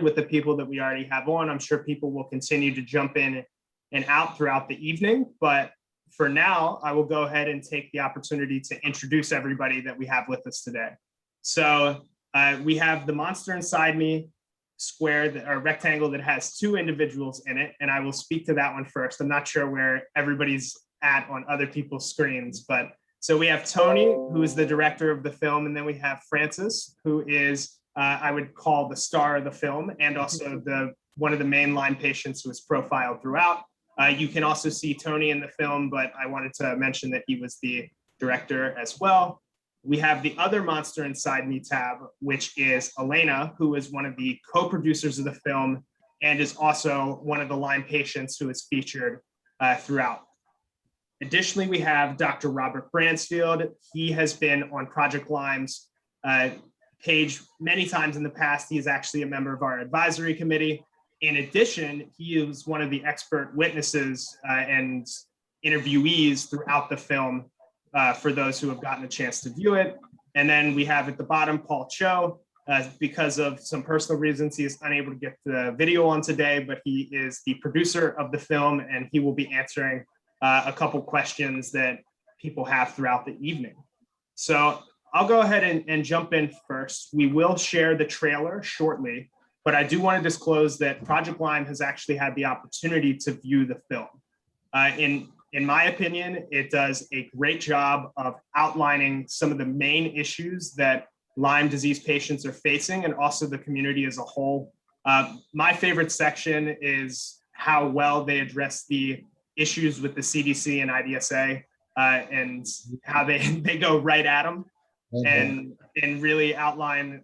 with the people that we already have on. I'm sure people will continue to jump in and out throughout the evening, but for now, I will go ahead and take the opportunity to introduce everybody that we have with us today. So we have the monster inside me square or rectangle that has two individuals in it, and I will speak to that one first. I'm not sure where everybody's at on other people's screens, but so we have Tony, who is the director of the film, and then we have Frances, who is I would call the star of the film, and also one of the main Lyme patients who is profiled throughout. You can also see Tony in the film, but I wanted to mention that he was the director as well. We have the other monster inside me tab, which is Elena, who is one of the co-producers of the film and is also one of the Lyme patients who is featured throughout. Additionally, we have Dr. Robert Bransfield. He has been on Project Lyme's page many times in the past. He is actually a member of our advisory committee. In addition, he is one of the expert witnesses and interviewees throughout the film for those who have gotten a chance to view it. And then we have at the bottom, Paul Cho. Because of some personal reasons, he is unable to get the video on today, but he is the producer of the film and he will be answering a couple questions that people have throughout the evening. So I'll go ahead and jump in first. We will share the trailer shortly, but I do want to disclose that Project Lyme has actually had the opportunity to view the film. In my opinion, it does a great job of outlining some of the main issues that Lyme disease patients are facing and also the community as a whole. My favorite section is how well they address the issues with the CDC and IDSA and how they go right at them and really outline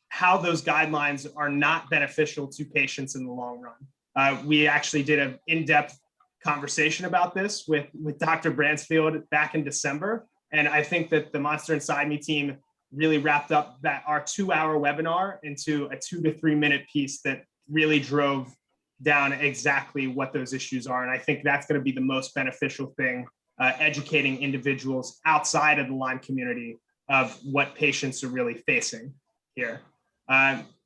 how those guidelines are not beneficial to patients in the long run. We actually did an in-depth conversation about this with Dr. Bransfield back in December. And I think that the Monster Inside Me team really wrapped up our 2-hour webinar into a 2 to 3 minute piece that really drove down exactly what those issues are. And I think that's going to be the most beneficial thing, educating individuals outside of the Lyme community of what patients are really facing here.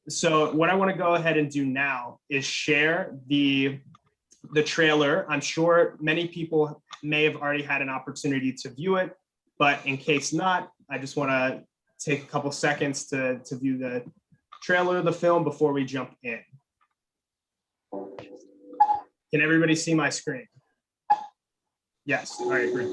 So what I want to go ahead and do now is share the trailer. I'm sure many people may have already had an opportunity to view it, but in case not, I just want to take a couple seconds to view the trailer of the film before we jump in. Can everybody see my screen? Yes, all right, great.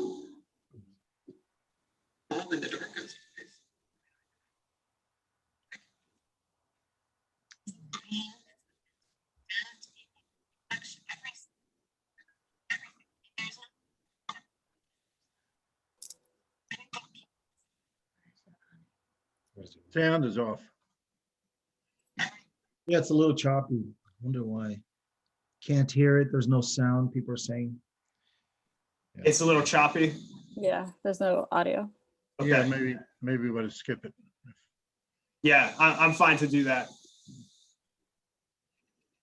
Sound is off. Yeah, it's a little choppy. Wonder why. Can't hear it. There's no sound, people are saying. It's a little choppy. Yeah, there's no audio. Okay. Yeah, maybe we want to skip it. Yeah, I'm fine to do that.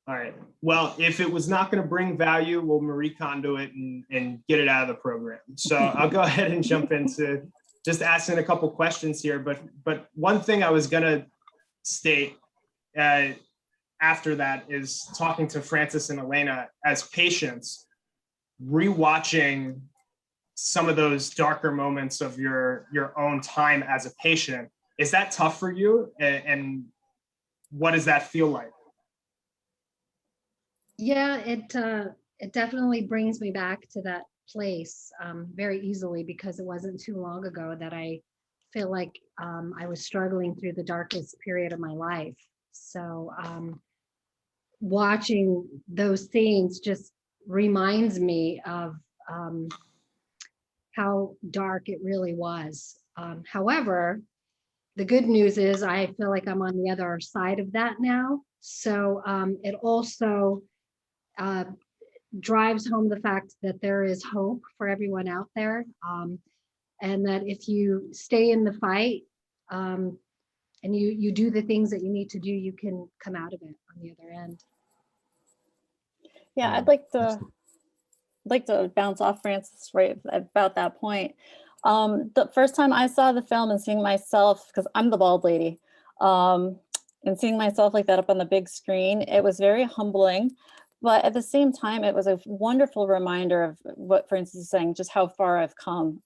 All right. Well, if it was not going to bring value, we'll Marie Kondo it and get it out of the program. So I'll go ahead and jump into just asking a couple questions here. But one thing I was going to state after that is talking to Frances and Elena as patients, rewatching some of those darker moments of your own time as a patient. Is that tough for you? And what does that feel like? Yeah, it definitely brings me back to that place very easily, because it wasn't too long ago that I feel like I was struggling through the darkest period of my life. So watching those scenes just reminds me of how dark it really was. However, the good news is I feel like I'm on the other side of that now. So it also drives home the fact that there is hope for everyone out there, and that if you stay in the fight and you do the things that you need to do, you can come out of it on the other end. Yeah, I'd like to bounce off Frances right about that point. The first time I saw the film and seeing myself, because I'm the bald lady, and seeing myself like that up on the big screen, it was very humbling. But at the same time, it was a wonderful reminder of what Frances is saying, just how far I've come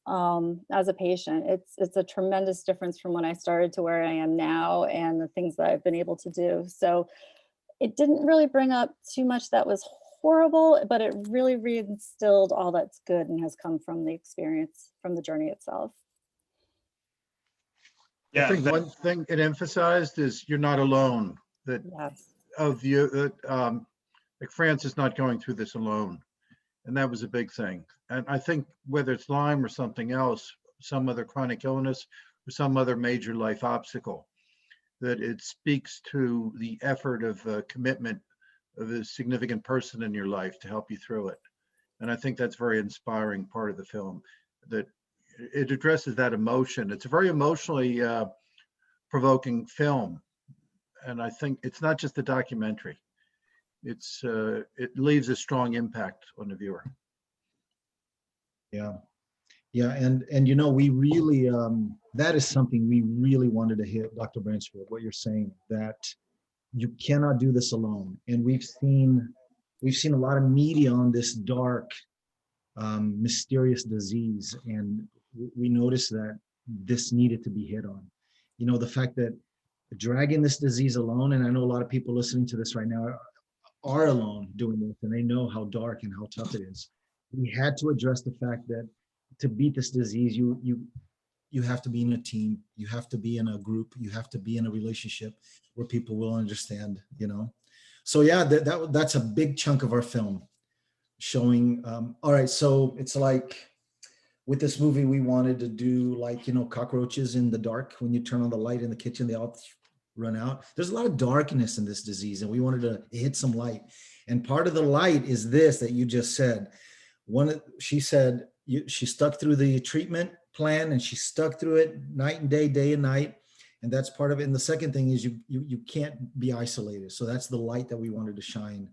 as a patient. It's a tremendous difference from when I started to where I am now and the things that I've been able to do. So it didn't really bring up too much that was horrible, but it really reinstilled all that's good and has come from the experience, from the journey itself. I Yeah, think that- one thing it emphasized is you're not alone, that Yes. of you, that like Frances not going through this alone. And that was a big thing. And I think whether it's Lyme or something else, some other chronic illness or some other major life obstacle, that it speaks to the effort of commitment of a significant person in your life to help you through it. And I think that's very inspiring part of the film, that it addresses that emotion. It's a very emotionally provoking film. And I think it's not just a documentary. It leaves a strong impact on the viewer. Yeah. Yeah, and you know, we really that is something we really wanted to hit, Dr. Bransfield, what you're saying, that you cannot do this alone. And we've seen a lot of media on this dark, mysterious disease, and we noticed that this needed to be hit on. You know, the fact that dragging this disease alone, and I know a lot of people listening to this right now are alone doing this, and they know how dark and how tough it is. We had to address the fact that to beat this disease, you have to be in a team, you have to be in a group, you have to be in a relationship where people will understand, you know. So yeah, that's a big chunk of our film, showing. All right, so it's like with this movie, we wanted to do like, you know, cockroaches in the dark. When you turn on the light in the kitchen, they all run out. There's a lot of darkness in this disease, and we wanted to hit some light. And part of the light is this that you just said. She said she stuck through the treatment plan, and she stuck through it night and day and night, and that's part of it. And the second thing is you can't be isolated. So that's the light that we wanted to shine,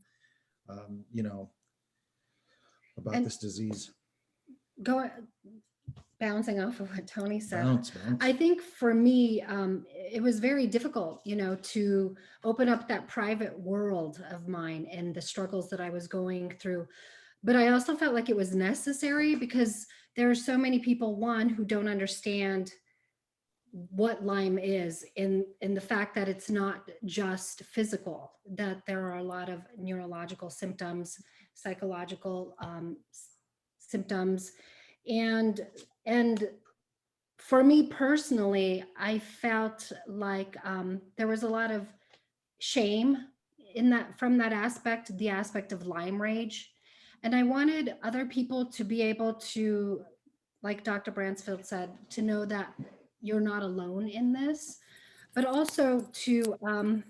you know, about this disease. Bouncing off of what Tony said. Bounce. I think for me, it was very difficult, you know, to open up that private world of mine and the struggles that I was going through. But I also felt like it was necessary because there are so many people, one, who don't understand what Lyme is, in the fact that it's not just physical, that there are a lot of neurological symptoms, psychological symptoms. And for me personally, I felt like there was a lot of shame in that, from that aspect, the aspect of Lyme rage. And I wanted other people to be able to, like Dr. Bransfield said, to know that you're not alone in this, but also to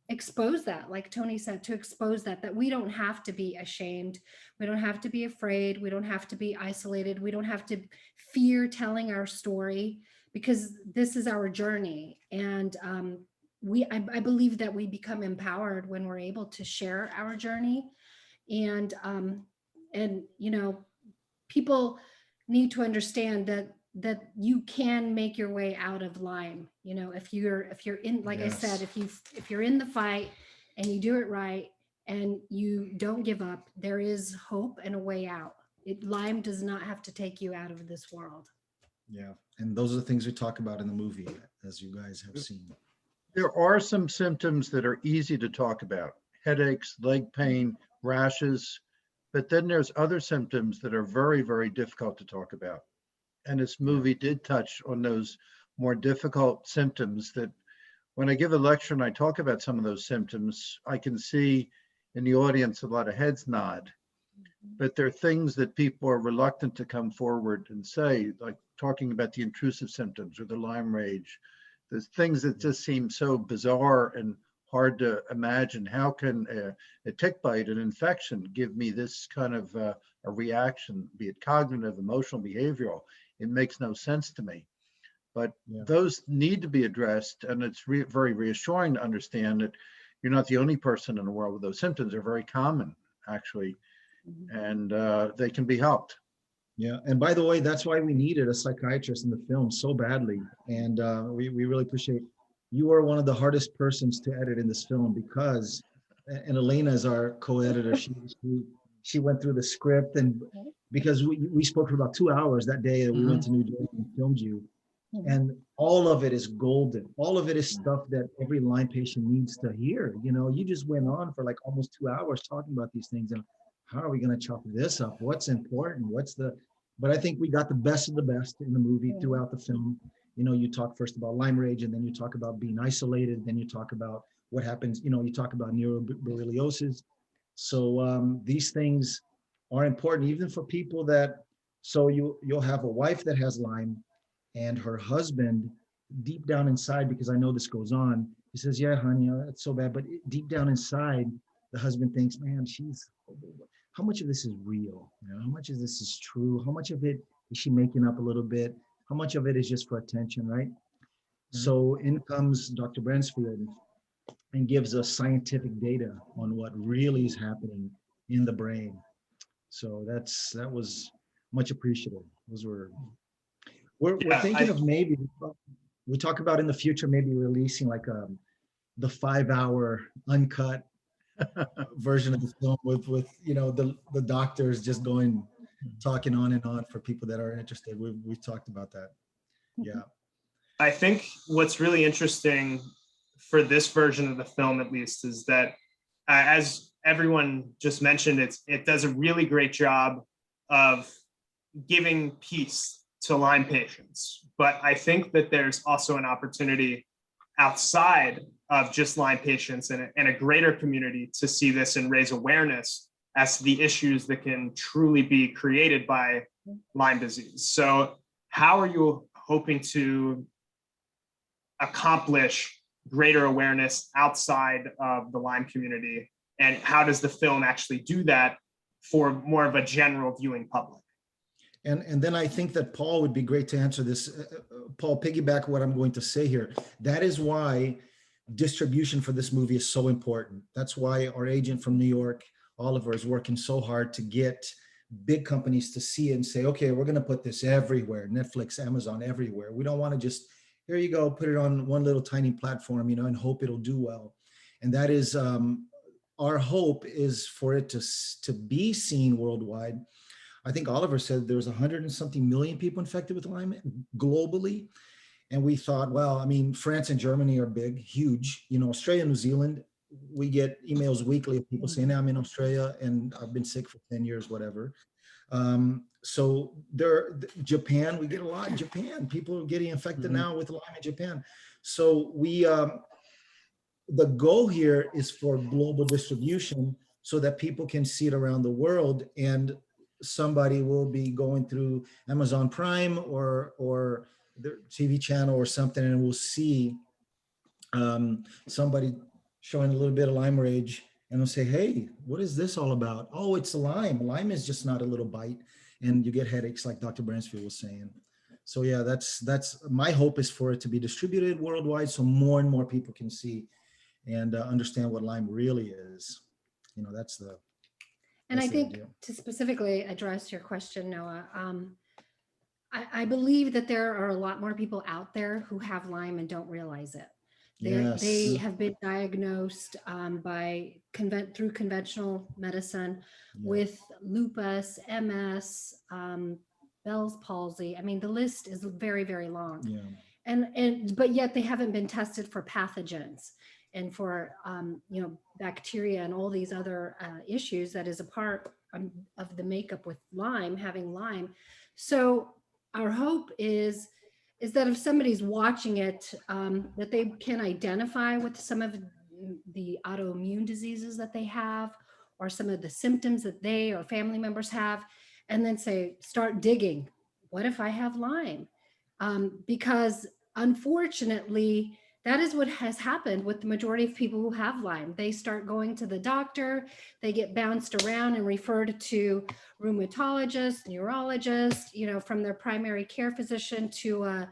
expose that, like Tony said, to expose that we don't have to be ashamed. We don't have to be afraid. We don't have to be isolated. We don't have to fear telling our story, because this is our journey. And I believe that we become empowered when we're able to share our journey. And you know, people need to understand that you can make your way out of Lyme. You know, if you're in, like Yes. I said, if you're in the fight and you do it right and you don't give up, there is hope and a way out. Lyme does not have to take you out of this world. Yeah, and those are the things we talk about in the movie, as you guys have seen. There are some symptoms that are easy to talk about: headaches, leg pain, rashes. But then there's other symptoms that are very, very difficult to talk about. And this movie did touch on those more difficult symptoms that when I give a lecture and I talk about some of those symptoms, I can see in the audience a lot of heads nod. But there are things that people are reluctant to come forward and say, like talking about the intrusive symptoms or the Lyme rage. There's things that just seem so bizarre and hard to imagine. How can a tick bite, an infection, give me this kind of a reaction, be it cognitive, emotional, behavioral? It makes no sense to me. But those need to be addressed, and it's very reassuring to understand that you're not the only person in the world with those symptoms. They're very common, actually, and they can be helped. Yeah, and by the way, that's why we needed a psychiatrist in the film so badly, and we really appreciate you are one of the hardest persons to edit in this film because, and Elena is our co-editor. She went through the script, and because we spoke for about 2 hours that day that we went to New Jersey and filmed you, and all of it is golden. All of it is stuff that every Lyme patient needs to hear. You know, you just went on for like almost 2 hours talking about these things, and how are we going to chop this up? What's important? But I think we got the best of the best in the movie throughout the film. You know, you talk first about Lyme rage, and then you talk about being isolated. Then you talk about what happens. You know, you talk about neuroborreliosis. So these things are important even for people that. So you'll have a wife that has Lyme, and her husband, deep down inside, because I know this goes on, he says, "Yeah, honey, that's so bad." But deep down inside, the husband thinks, "Man, how much of this is real? You know, how much of this is true? How much of it is she making up a little bit? How much of it is just for attention, right?" So in comes Dr. Bransfield and gives us scientific data on what really is happening in the brain. So that was much appreciated. We're thinking of maybe, we talk about in the future maybe releasing like the 5-hour uncut version of the film with you know the doctors just talking on and on for people that are interested. We've talked about that. Yeah. I think what's really interesting for this version of the film, at least, is that as everyone just mentioned, it does a really great job of giving peace to Lyme patients. But I think that there's also an opportunity outside of just Lyme patients and a greater community to see this and raise awareness as to the issues that can truly be created by Lyme disease. So how are you hoping to accomplish greater awareness outside of the Lyme community? And how does the film actually do that for more of a general viewing public? And then I think that Paul would be great to answer this. Paul, piggyback what I'm going to say here. That is why distribution for this movie is so important. That's why our agent from New York, Oliver, is working so hard to get big companies to see it and say, okay, we're going to put this everywhere, Netflix, Amazon, everywhere. We don't want to just, here you go, put it on one little tiny platform, you know, and hope it'll do well. And that is, our hope is for it to be seen worldwide. I think Oliver said there's 100 and something million people infected with Lyme globally. And we thought, well, I mean, France and Germany are big, huge. You know, Australia, New Zealand, we get emails weekly of people saying, I'm in Australia and I've been sick for 10 years, whatever. So Japan, we get a lot in Japan. People are getting infected now with Lyme in Japan. So the goal here is for global distribution so that people can see it around the world, and somebody will be going through Amazon Prime or the TV channel or something, and we'll see somebody showing a little bit of Lyme rage, and they'll say, hey, what is this all about? Oh, it's Lyme. Lyme is just not a little bite, and you get headaches like Dr. Bransfield was saying. So yeah, that's my hope, is for it to be distributed worldwide so more and more people can see and understand what Lyme really is. You know, that's the And I think idea. to specifically address your question, Noah, I believe that there are a lot more people out there who have Lyme and don't realize it. Yes. They have been diagnosed through conventional medicine with lupus, MS, Bell's palsy. I mean, the list is very, very long. Yeah. But yet they haven't been tested for pathogens and for bacteria and all these other issues that is a part of the makeup with Lyme, having Lyme. So our hope is that if somebody's watching it, that they can identify with some of the autoimmune diseases that they have, or some of the symptoms that they or family members have, and then start digging. What if I have Lyme? Because unfortunately, that is what has happened with the majority of people who have Lyme. They start going to the doctor, they get bounced around and referred to rheumatologists, neurologists, from their primary care physician to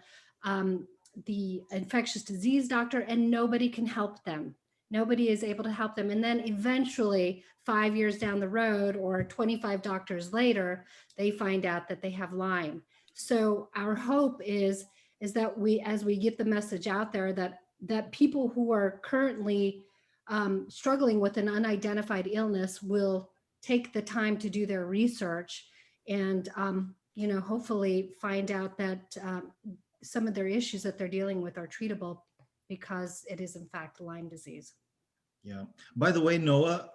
the infectious disease doctor, and nobody can help them. Nobody is able to help them. And then eventually, 5 years down the road or 25 doctors later, they find out that they have Lyme. So our hope is that as we get the message out there, that that people who are currently struggling with an unidentified illness will take the time to do their research and, hopefully find out that some of their issues that they're dealing with are treatable because it is in fact Lyme disease. Yeah. By the way, Noah,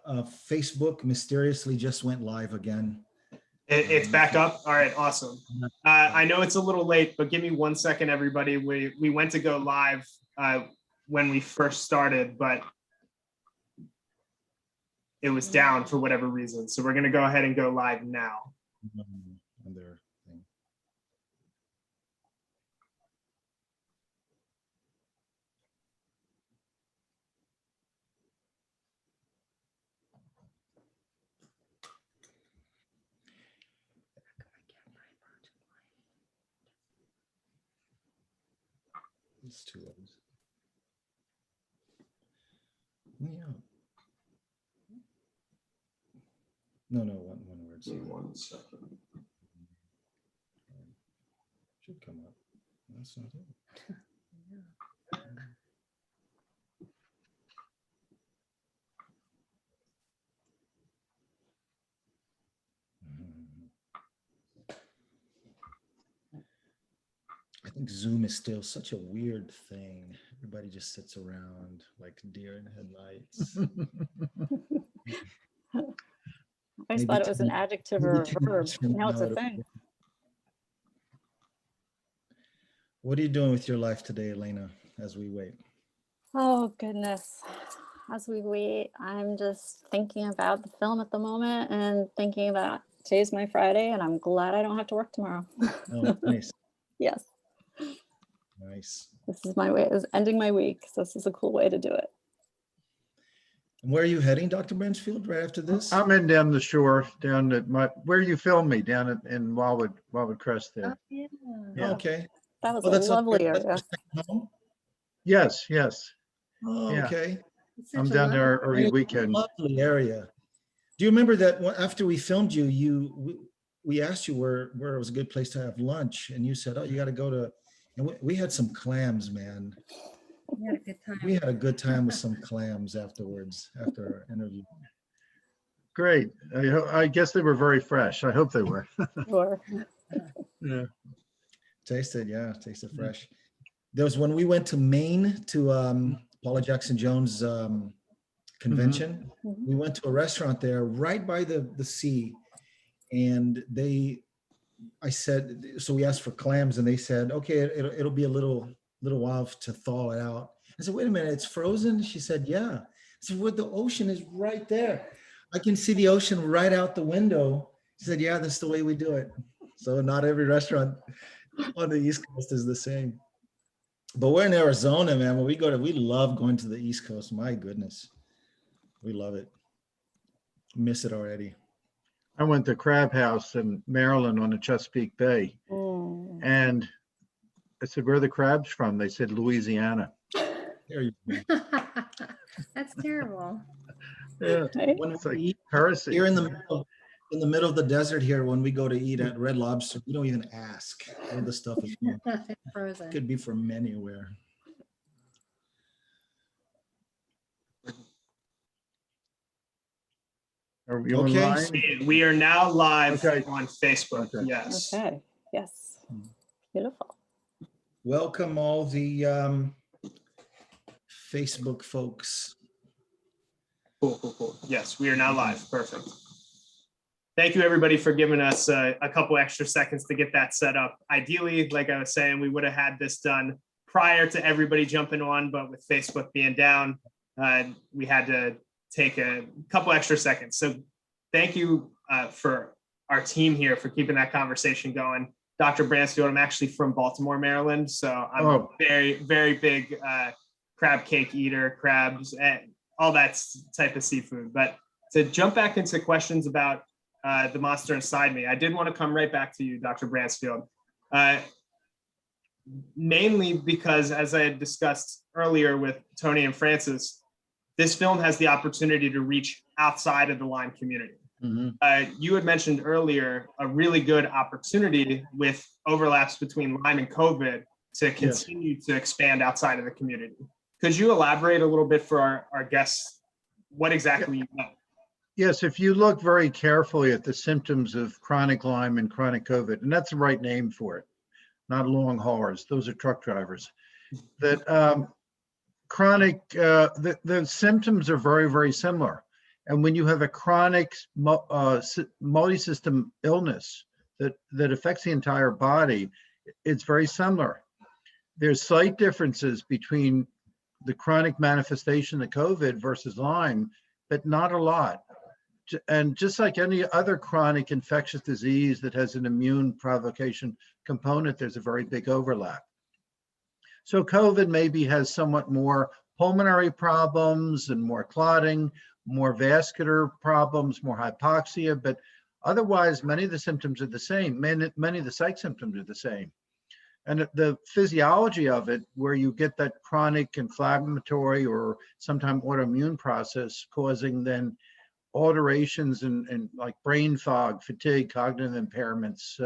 Facebook mysteriously just went live again. It's back up. All right, awesome. I know it's a little late, but give me 1 second, everybody. We went to go live when we first started, but it was down for whatever reason. So we're going to go ahead and go live now. On their thing. It's too low. Yeah. No, one word. Give me 1 second. Should come up. That's not it. I think Zoom is still such a weird thing. Everybody just sits around like deer in headlights. I always thought it was an adjective or a verb. Now it's a thing. What are you doing with your life today, Elena, as we wait? Oh, goodness. As we wait, I'm just thinking about the film at the moment and thinking about today's my Friday, and I'm glad I don't have to work tomorrow. Oh, nice. Yes. Nice. This is my way. It's ending my week. So this is a cool way to do it. And where are you heading, Dr. Bransfield, right after this? I'm in down the shore, down at where you filmed me, down in Wildwood Crest there. Yeah. Yeah. Okay. That was Oh, a that's lovely that's area. your second home? Yes. Oh, Yeah. okay. It's I'm such a down there lovely- every It's a weekend. lovely area. Do you remember that after we filmed you, we asked you where it was a good place to have lunch, and you said, "Oh, you got to go to," and we had some clams, man. We had a good time. We had a good time with some clams afterwards, after our interview. Great. I guess they were very fresh. I hope they were. Sure. Yeah. Tasted fresh. There was when we went to Maine to Paula Jackson Jones convention. Mhm. We went to a restaurant there right by the sea, and I said, so we asked for clams, and they said, okay, it'll be a little while to thaw it out. I said, wait a minute, it's frozen? She said, yeah. I said, well, the ocean is right there. I can see the ocean right out the window. She said, yeah, that's the way we do it. So not every restaurant on the East Coast is the same. But we're in Arizona, man. When we love going to the East Coast. My goodness. We love it. Miss it already. I went to Crab House in Maryland on the Chesapeake Bay, Mm. and I said, "Where are the crabs from?" They said, "Louisiana." There you go. That's terrible. Yeah, Right? When it's we like eat heresy. here in the middle of the desert here, when we go to eat at Red Lobster, we don't even ask where the stuff is from. Frozen. Could be from anywhere. Are we Okay. online? We are now live Okay. on Facebook. Okay. Yes. Okay. Yes. Beautiful. Welcome all the Facebook folks. Cool. Yes, we are now live. Perfect. Thank you, everybody, for giving us a couple extra seconds to get that set up. Ideally, like I was saying, we would have had this done prior to everybody jumping on, but with Facebook being down, we had to take a couple extra seconds. So thank you for our team here for keeping that conversation going. Dr. Bransfield, I'm actually from Baltimore, Maryland, so I'm a very, very big crab cake eater, crabs, and all that type of seafood. But to jump back into questions about the monster inside me, I did want to come right back to you, Dr. Bransfield. Mainly because, as I had discussed earlier with Tony and Frances, this film has the opportunity to reach outside of the Lyme community. Mm-hmm. You had mentioned earlier a really good opportunity with overlaps between Lyme and COVID to continue to expand outside of the community. Could you elaborate a little bit for our guests what exactly you know? Yes, if you look very carefully at the symptoms of chronic Lyme and chronic COVID, and that's the right name for it, not long haulers, those are truck drivers, that the symptoms are very, very similar. And when you have a chronic multi-system illness that affects the entire body, it's very similar. There's slight differences between the chronic manifestation of COVID versus Lyme, but not a lot. And just like any other chronic infectious disease that has an immune provocation component, there's a very big overlap. So COVID maybe has somewhat more pulmonary problems and more clotting, more vascular problems, more hypoxia, but otherwise many of the symptoms are the same. Many of the psych symptoms are the same. And the physiology of it, where you get that chronic inflammatory or sometimes autoimmune process causing then alterations in like brain fog, fatigue, cognitive impairments,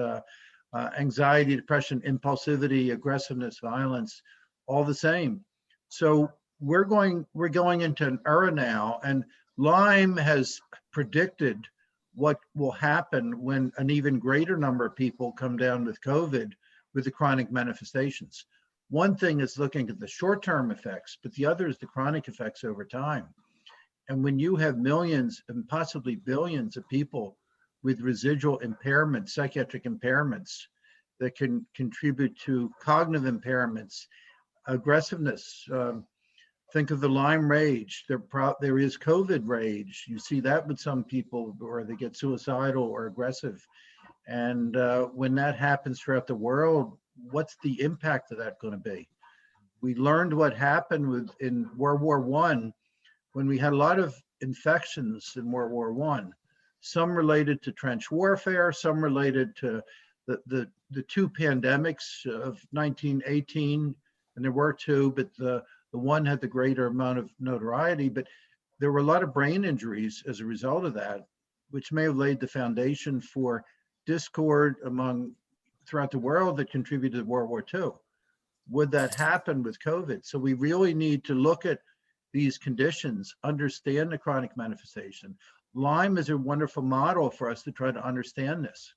anxiety, depression, impulsivity, aggressiveness, violence, all the same. So we're going into an era now, and Lyme has predicted what will happen when an even greater number of people come down with COVID with the chronic manifestations. One thing is looking at the short-term effects, but the other is the chronic effects over time. And when you have millions and possibly billions of people with residual impairments, psychiatric impairments that can contribute to cognitive impairments, aggressiveness, think of the Lyme rage. There is COVID rage. You see that with some people where they get suicidal or aggressive. And when that happens throughout the world, what's the impact of that going to be? We learned what happened in World War I, when we had a lot of infections in World War I, some related to trench warfare, some related to the two pandemics of 1918, and there were two, but the one had the greater amount of notoriety, but there were a lot of brain injuries as a result of that, which may have laid the foundation for discord throughout the world that contributed to World War II. Would that happen with COVID? So we really need to look at these conditions, understand the chronic manifestation. Lyme is a wonderful model for us to try to understand this.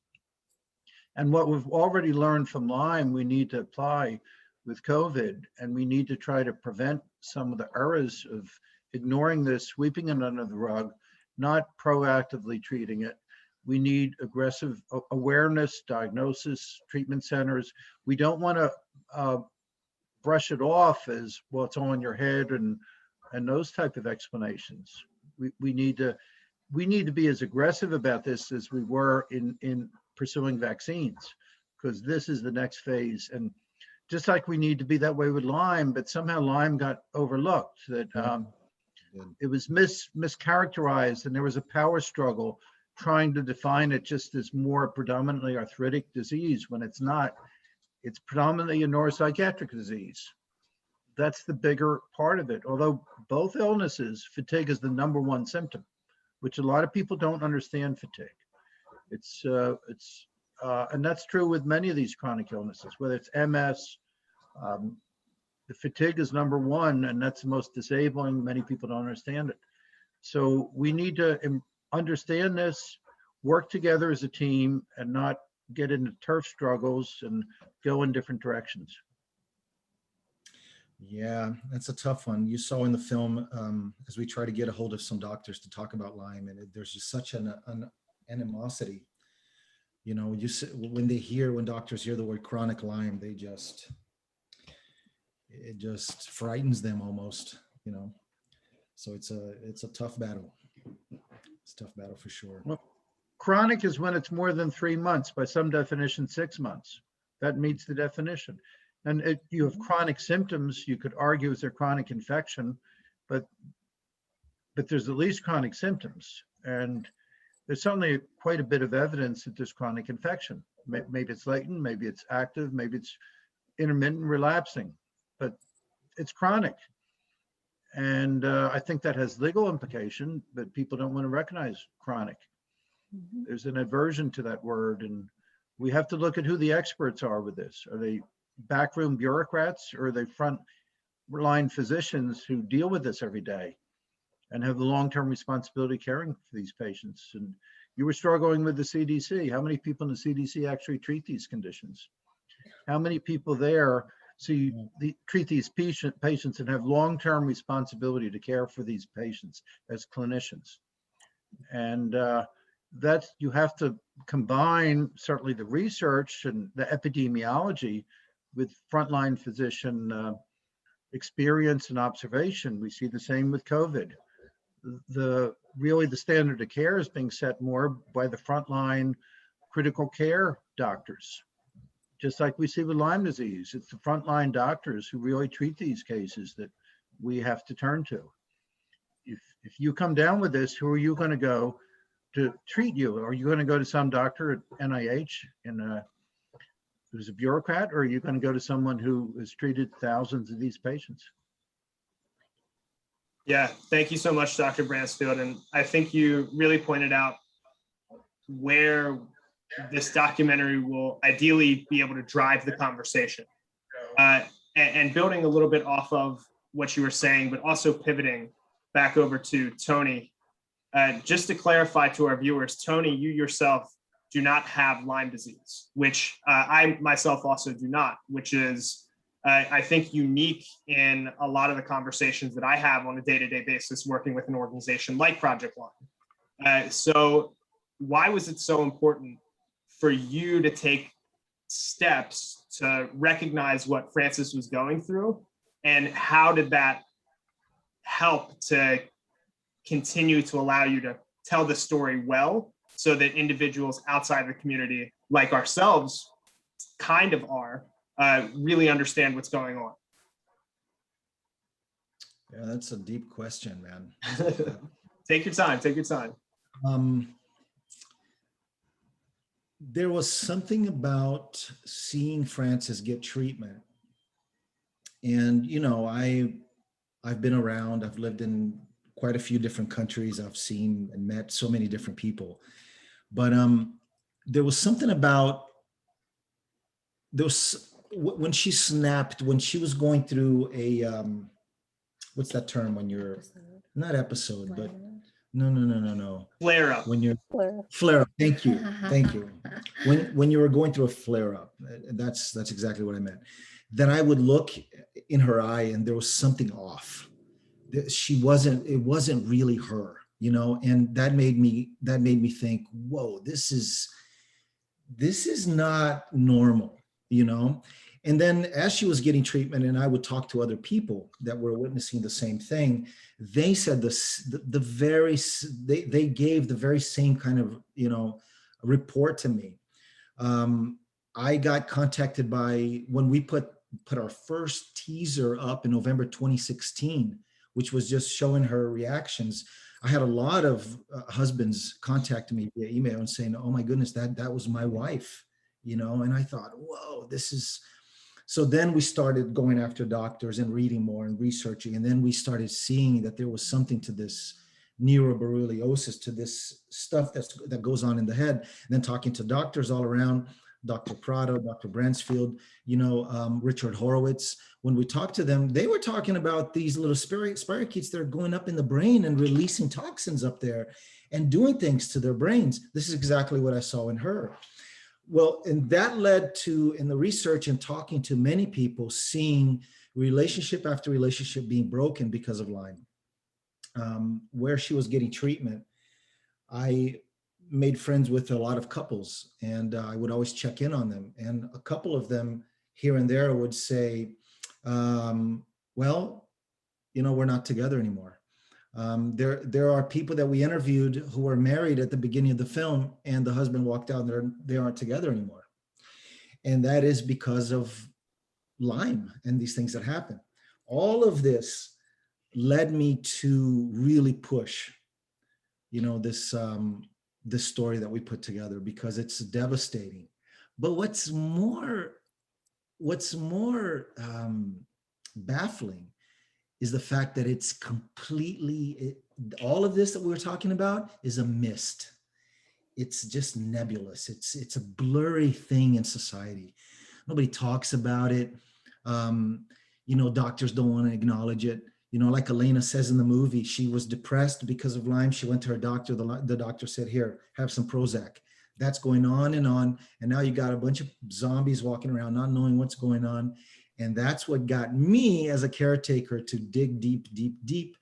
And what we've already learned from Lyme, we need to apply with COVID, and we need to try to prevent some of the errors of ignoring this, sweeping it under the rug, not proactively treating it. We need aggressive awareness, diagnosis, treatment centers. We don't want to brush it off as, well, it's all in your head and those type of explanations. We need to be as aggressive about this as we were in pursuing vaccines, because this is the next phase. And just like we need to be that way with Lyme, but somehow Lyme got overlooked, that it was mischaracterized, and there was a power struggle trying to define it just as more predominantly arthritic disease, when it's not. It's predominantly a neuropsychiatric disease. That's the bigger part of it. Although both illnesses, fatigue is the number one symptom, which a lot of people don't understand fatigue. And that's true with many of these chronic illnesses, whether it's MS, the fatigue is number one, and that's the most disabling. Many people don't understand it. So we need to understand this, work together as a team, and not get into turf struggles and go in different directions. Yeah, that's a tough one. You saw in the film, as we try to get a hold of some doctors to talk about Lyme, and there's just such an animosity. You know, when doctors hear the word chronic Lyme, it just frightens them almost, you know. So it's a tough battle. It's a tough battle for sure. Well, chronic is when it's more than 3 months, by some definition, 6 months. That meets the definition. And you have chronic symptoms, you could argue it's a chronic infection, but there's at least chronic symptoms. And there's certainly quite a bit of evidence that there's chronic infection. Maybe it's latent, maybe it's active, maybe it's intermittent relapsing, but it's chronic. And I think that has legal implication, but people don't want to recognize chronic. Mm-hmm. There's an aversion to that word, and we have to look at who the experts are with this. Are they backroom bureaucrats, or are they frontline physicians who deal with this every day and have the long-term responsibility caring for these patients. And you were struggling with the CDC. How many people in the CDC actually treat these conditions? How many people there treat these patients and have long-term responsibility to care for these patients as clinicians? And that's, you have to combine certainly the research and the epidemiology with frontline physician experience and observation. We see the same with COVID. Really the standard of care is being set more by the frontline critical care doctors. Just like we see with Lyme disease, it's the frontline doctors who really treat these cases that we have to turn to. If you come down with this, who are you going to go to treat you? Are you going to go to some doctor at NIH who's a bureaucrat, or are you going to go to someone who has treated thousands of these patients? Yeah, thank you so much, Dr. Bransfield. And I think you really pointed out where this documentary will ideally be able to drive the conversation. And building a little bit off of what you were saying, but also pivoting back over to Tony, just to clarify to our viewers, Tony, you yourself do not have Lyme disease, which I myself also do not, which is, I think, unique in a lot of the conversations that I have on a day-to-day basis working with an organization like Project Lyme. So why was it so important for you to take steps to recognize what Frances was going through, and how did that help to continue to allow you to tell the story well, so that individuals outside the community, like ourselves kind of are, really understand what's going on? Yeah, that's a deep question, man. Take your time, take your time. There was something about seeing Frances get treatment. And, you know, I've been around, I've lived in quite a few different countries. I've seen and met so many different people. But there was something about, when she snapped, when she was going through a, what's that term when you're, not episode, but no. Flare up. When you're, flare up, thank you. When you were going through a flare up, that's exactly what I meant. Then I would look in her eye and there was something off. It wasn't really her, you know, and that made me think, whoa, this is not normal, you know. And then as she was getting treatment and I would talk to other people that were witnessing the same thing, they said they gave the very same kind of, you know, report to me. I got contacted by, when we put our first teaser up in November 2016, which was just showing her reactions. I had a lot of husbands contacting me via email and saying, oh my goodness, that was my wife, you know. And I thought, whoa, this is, so then we started going after doctors and reading more and researching. And then we started seeing that there was something to this neuroborreliosis, to this stuff that goes on in the head. And then talking to doctors all around, Dr. Prado, Dr. Bransfield, you know, Richard Horowitz. When we talked to them, they were talking about these little spirochetes that are going up in the brain and releasing toxins up there and doing things to their brains. This is exactly what I saw in her. Well, and that led to, in the research and talking to many people, seeing relationship after relationship being broken because of Lyme. Where she was getting treatment, I made friends with a lot of couples, and I would always check in on them. And a couple of them here and there would say, well, you know, we're not together anymore. There are people that we interviewed who were married at the beginning of the film, and the husband walked out and they aren't together anymore. And that is because of Lyme and these things that happen. All of this led me to really push, you know, this story that we put together, because it's devastating. But what's more baffling is the fact that it's completely, all of this that we were talking about is a mist. It's just nebulous. It's a blurry thing in society. Nobody talks about it. doctors don't want to acknowledge it. Like Elena says in the movie, she was depressed because of Lyme. She went to her doctor. The doctor said, here, have some Prozac. That's going on. And now you got a bunch of zombies walking around, not knowing what's going on. And that's what got me as a caretaker to dig deep, deep, deep.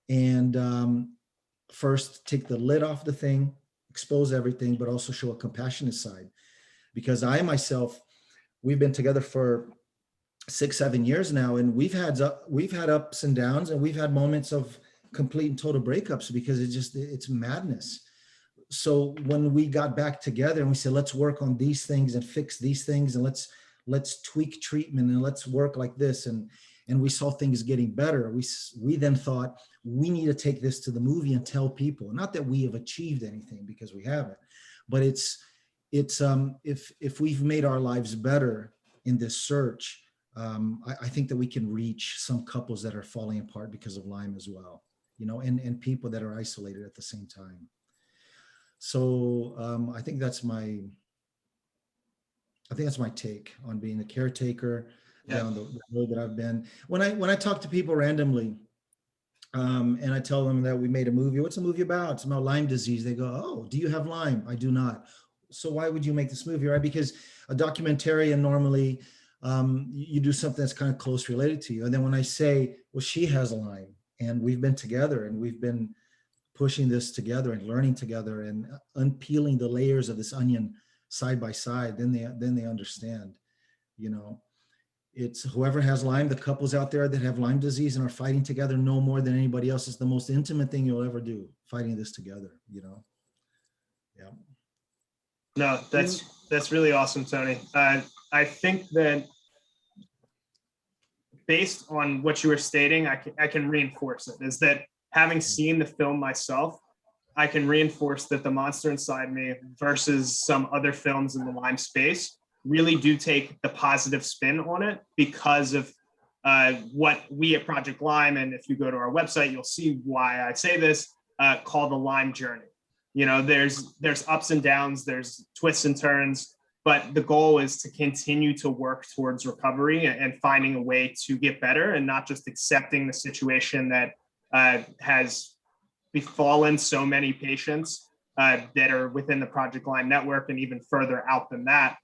And first take the lid off the thing, expose everything, but also show a compassionate side. Because I myself, we've been together for 6-7 years now, and we've had ups and downs, and we've had moments of complete and total breakups because it's madness. So when we got back together and we said, let's work on these things and fix these things, and let's tweak treatment and let's work like this, and we saw things getting better, we then thought we need to take this to the movie and tell people, not that we have achieved anything because we haven't, but it's if we've made our lives better in this search, I think that we can reach some couples that are falling apart because of Lyme as well, and people that are isolated at the same time. So I think that's my take on being a caretaker down the road that I've been. When I talk to people randomly, and I tell them that we made a movie, what's the movie about? It's about Lyme disease. They go, oh, do you have Lyme? I do not. So why would you make this movie, right? Because a documentarian normally, you do something that's kind of close related to you. And then when I say, well, she has Lyme and we've been together and we've been pushing this together and learning together and unpeeling the layers of this onion side by side, then they understand, it's whoever has Lyme, the couples out there that have Lyme disease and are fighting together know more than anybody else. It's the most intimate thing you'll ever do, fighting this together, Yeah. No, that's really awesome, Tony. I think that based on what you were stating, I can reinforce it, is that having seen the film myself, I can reinforce that The Monster Inside Me versus some other films in the Lyme space really do take the positive spin on it because of what we at Project Lyme, and if you go to our website, you'll see why I say this, call the Lyme journey. There's ups and downs, there's twists and turns, but the goal is to continue to work towards recovery and finding a way to get better and not just accepting the situation that has befallen so many patients that are within the Project Lyme network and even further out than that.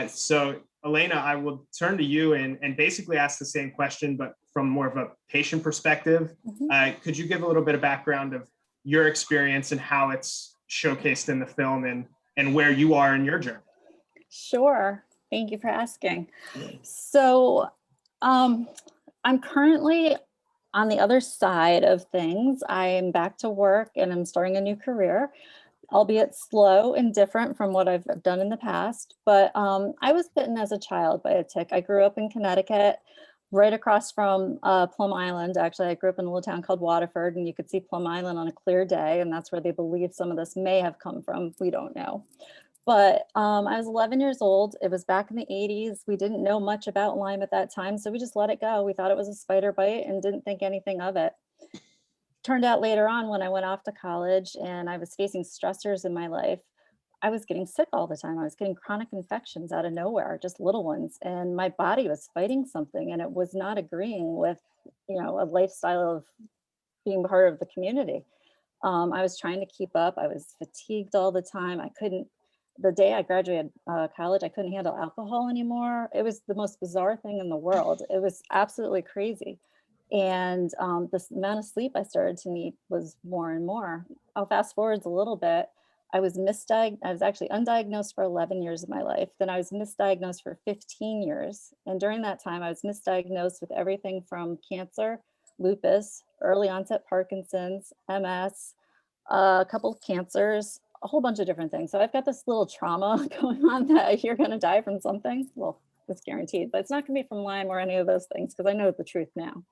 So Elena, I will turn to you and basically ask the same question, but from more of a patient perspective. Mm-hmm. Could you give a little bit of background of your experience and how it's showcased in the film and where you are in your journey? Sure. Thank you for asking. So I'm currently on the other side of things. I am back to work and I'm starting a new career, albeit slow and different from what I've done in the past. But I was bitten as a child by a tick. I grew up in Connecticut, right across from Plum Island. Actually, I grew up in a little town called Waterford, and you could see Plum Island on a clear day. And that's where they believe some of this may have come from. We don't know. But I was 11 years old. It was back in the 80s. We didn't know much about Lyme at that time, so we just let it go. We thought it was a spider bite and didn't think anything of it. Turned out later on when I went off to college and I was facing stressors in my life, I was getting sick all the time. I was getting chronic infections out of nowhere, just little ones. And my body was fighting something and it was not agreeing with, a lifestyle of being part of the community. I was trying to keep up. I was fatigued all the time. The day I graduated college, I couldn't handle alcohol anymore. It was the most bizarre thing in the world. It was absolutely crazy. And the amount of sleep I started to need was more and more. I'll fast forward a little bit. I was actually undiagnosed for 11 years of my life. Then I was misdiagnosed for 15 years. And during that time, I was misdiagnosed with everything from cancer, lupus, early onset Parkinson's, MS, a couple of cancers, a whole bunch of different things. So I've got this little trauma going on that you're going to die from something. Well, it's guaranteed, but it's not going to be from Lyme or any of those things because I know the truth now.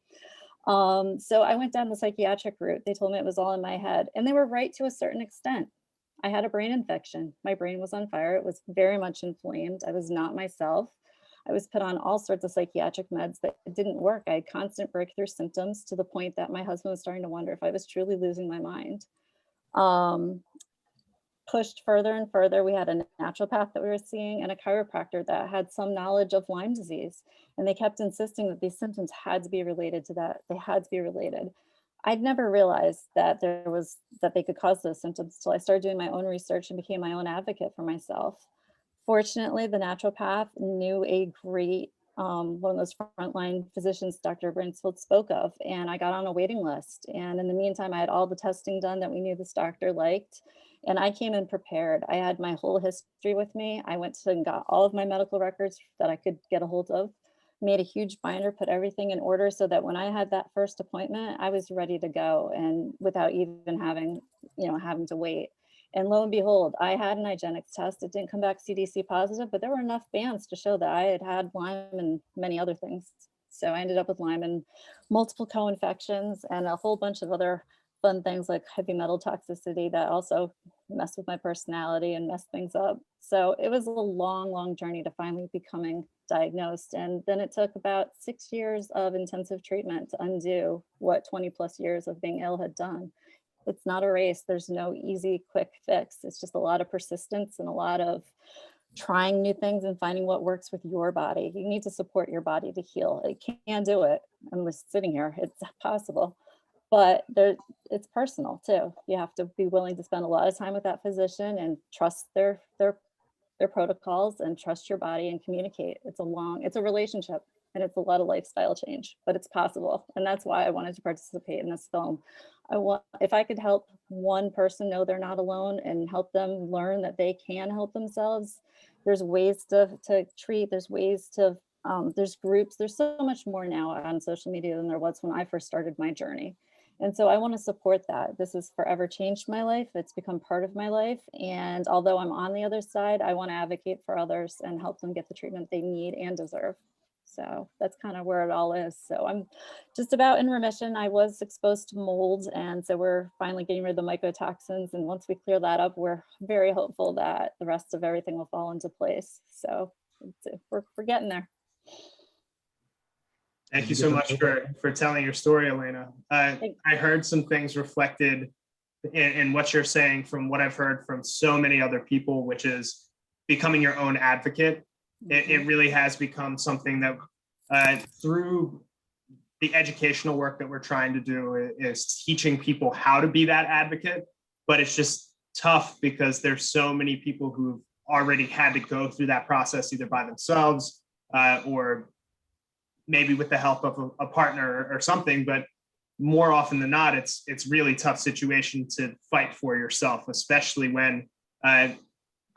So I went down the psychiatric route. They told me it was all in my head, and they were right to a certain extent. I had a brain infection. My brain was on fire. It was very much inflamed. I was not myself. I was put on all sorts of psychiatric meds that didn't work. I had constant breakthrough symptoms to the point that my husband was starting to wonder if I was truly losing my mind. pushed further and further. We had a naturopath that we were seeing and a chiropractor that had some knowledge of Lyme disease. And they kept insisting that these symptoms had to be related to that. They had to be related. I'd never realized that that they could cause those symptoms until I started doing my own research and became my own advocate for myself. Fortunately, the naturopath knew a great, one of those frontline physicians Dr. Bransfield spoke of, and I got on a waiting list. And in the meantime, I had all the testing done that we knew this doctor liked, and I came in prepared. I had my whole history with me. I went and got all of my medical records that I could get a hold of, made a huge binder, put everything in order so that when I had that first appointment, I was ready to go, and without even having to wait. And lo and behold, I had an IGeneX test. It didn't come back CDC positive, but there were enough bands to show that I had had Lyme and many other things. So I ended up with Lyme and multiple co-infections and a whole bunch of other fun things like heavy metal toxicity that also messed with my personality and messed things up. So it was a long, long journey to finally becoming diagnosed. And then it took about 6 years of intensive treatment to undo what 20 plus years of being ill had done. It's not a race. There's no easy, quick fix. It's just a lot of persistence and a lot of trying new things and finding what works with your body. You need to support your body to heal. It can do it. I'm just sitting here. It's possible. But it's personal too. You have to be willing to spend a lot of time with that physician and trust their protocols and trust your body and communicate. It's a relationship, and it's a lot of lifestyle change, but it's possible. And that's why I wanted to participate in this film. If I could help one person know they're not alone and help them learn that they can help themselves, there's ways to treat, there's ways to, there's groups, there's so much more now on social media than there was when I first started my journey. And so I want to support that. This has forever changed my life. It's become part of my life. And although I'm on the other side, I want to advocate for others and help them get the treatment they need and deserve. So that's kind of where it all is. So I'm just about in remission. I was exposed to mold, and so we're finally getting rid of the mycotoxins. And once we clear that up, we're very hopeful that the rest of everything will fall into place. So we're getting there. Thank you so much for telling your story, Elena. I heard some things reflected in what you're saying from what I've heard from so many other people, which is becoming your own advocate. It really has become something that through the educational work that we're trying to do is teaching people how to be that advocate. But it's just tough because there's so many people who've already had to go through that process either by themselves or maybe with the help of a partner or something. But more often than not, it's really tough situation to fight for yourself, especially when,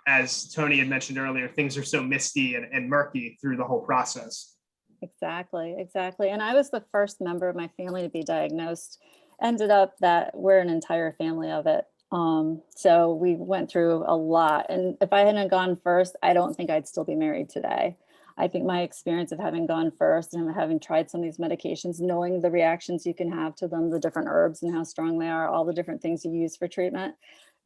as Tony had mentioned earlier, things are so misty and murky through the whole process. Exactly. And I was the first member of my family to be diagnosed. Ended up that we're an entire family of it. So we went through a lot. And if I hadn't gone first, I don't think I'd still be married today. I think my experience of having gone first and having tried some of these medications, knowing the reactions you can have to them, the different herbs and how strong they are, all the different things you use for treatment,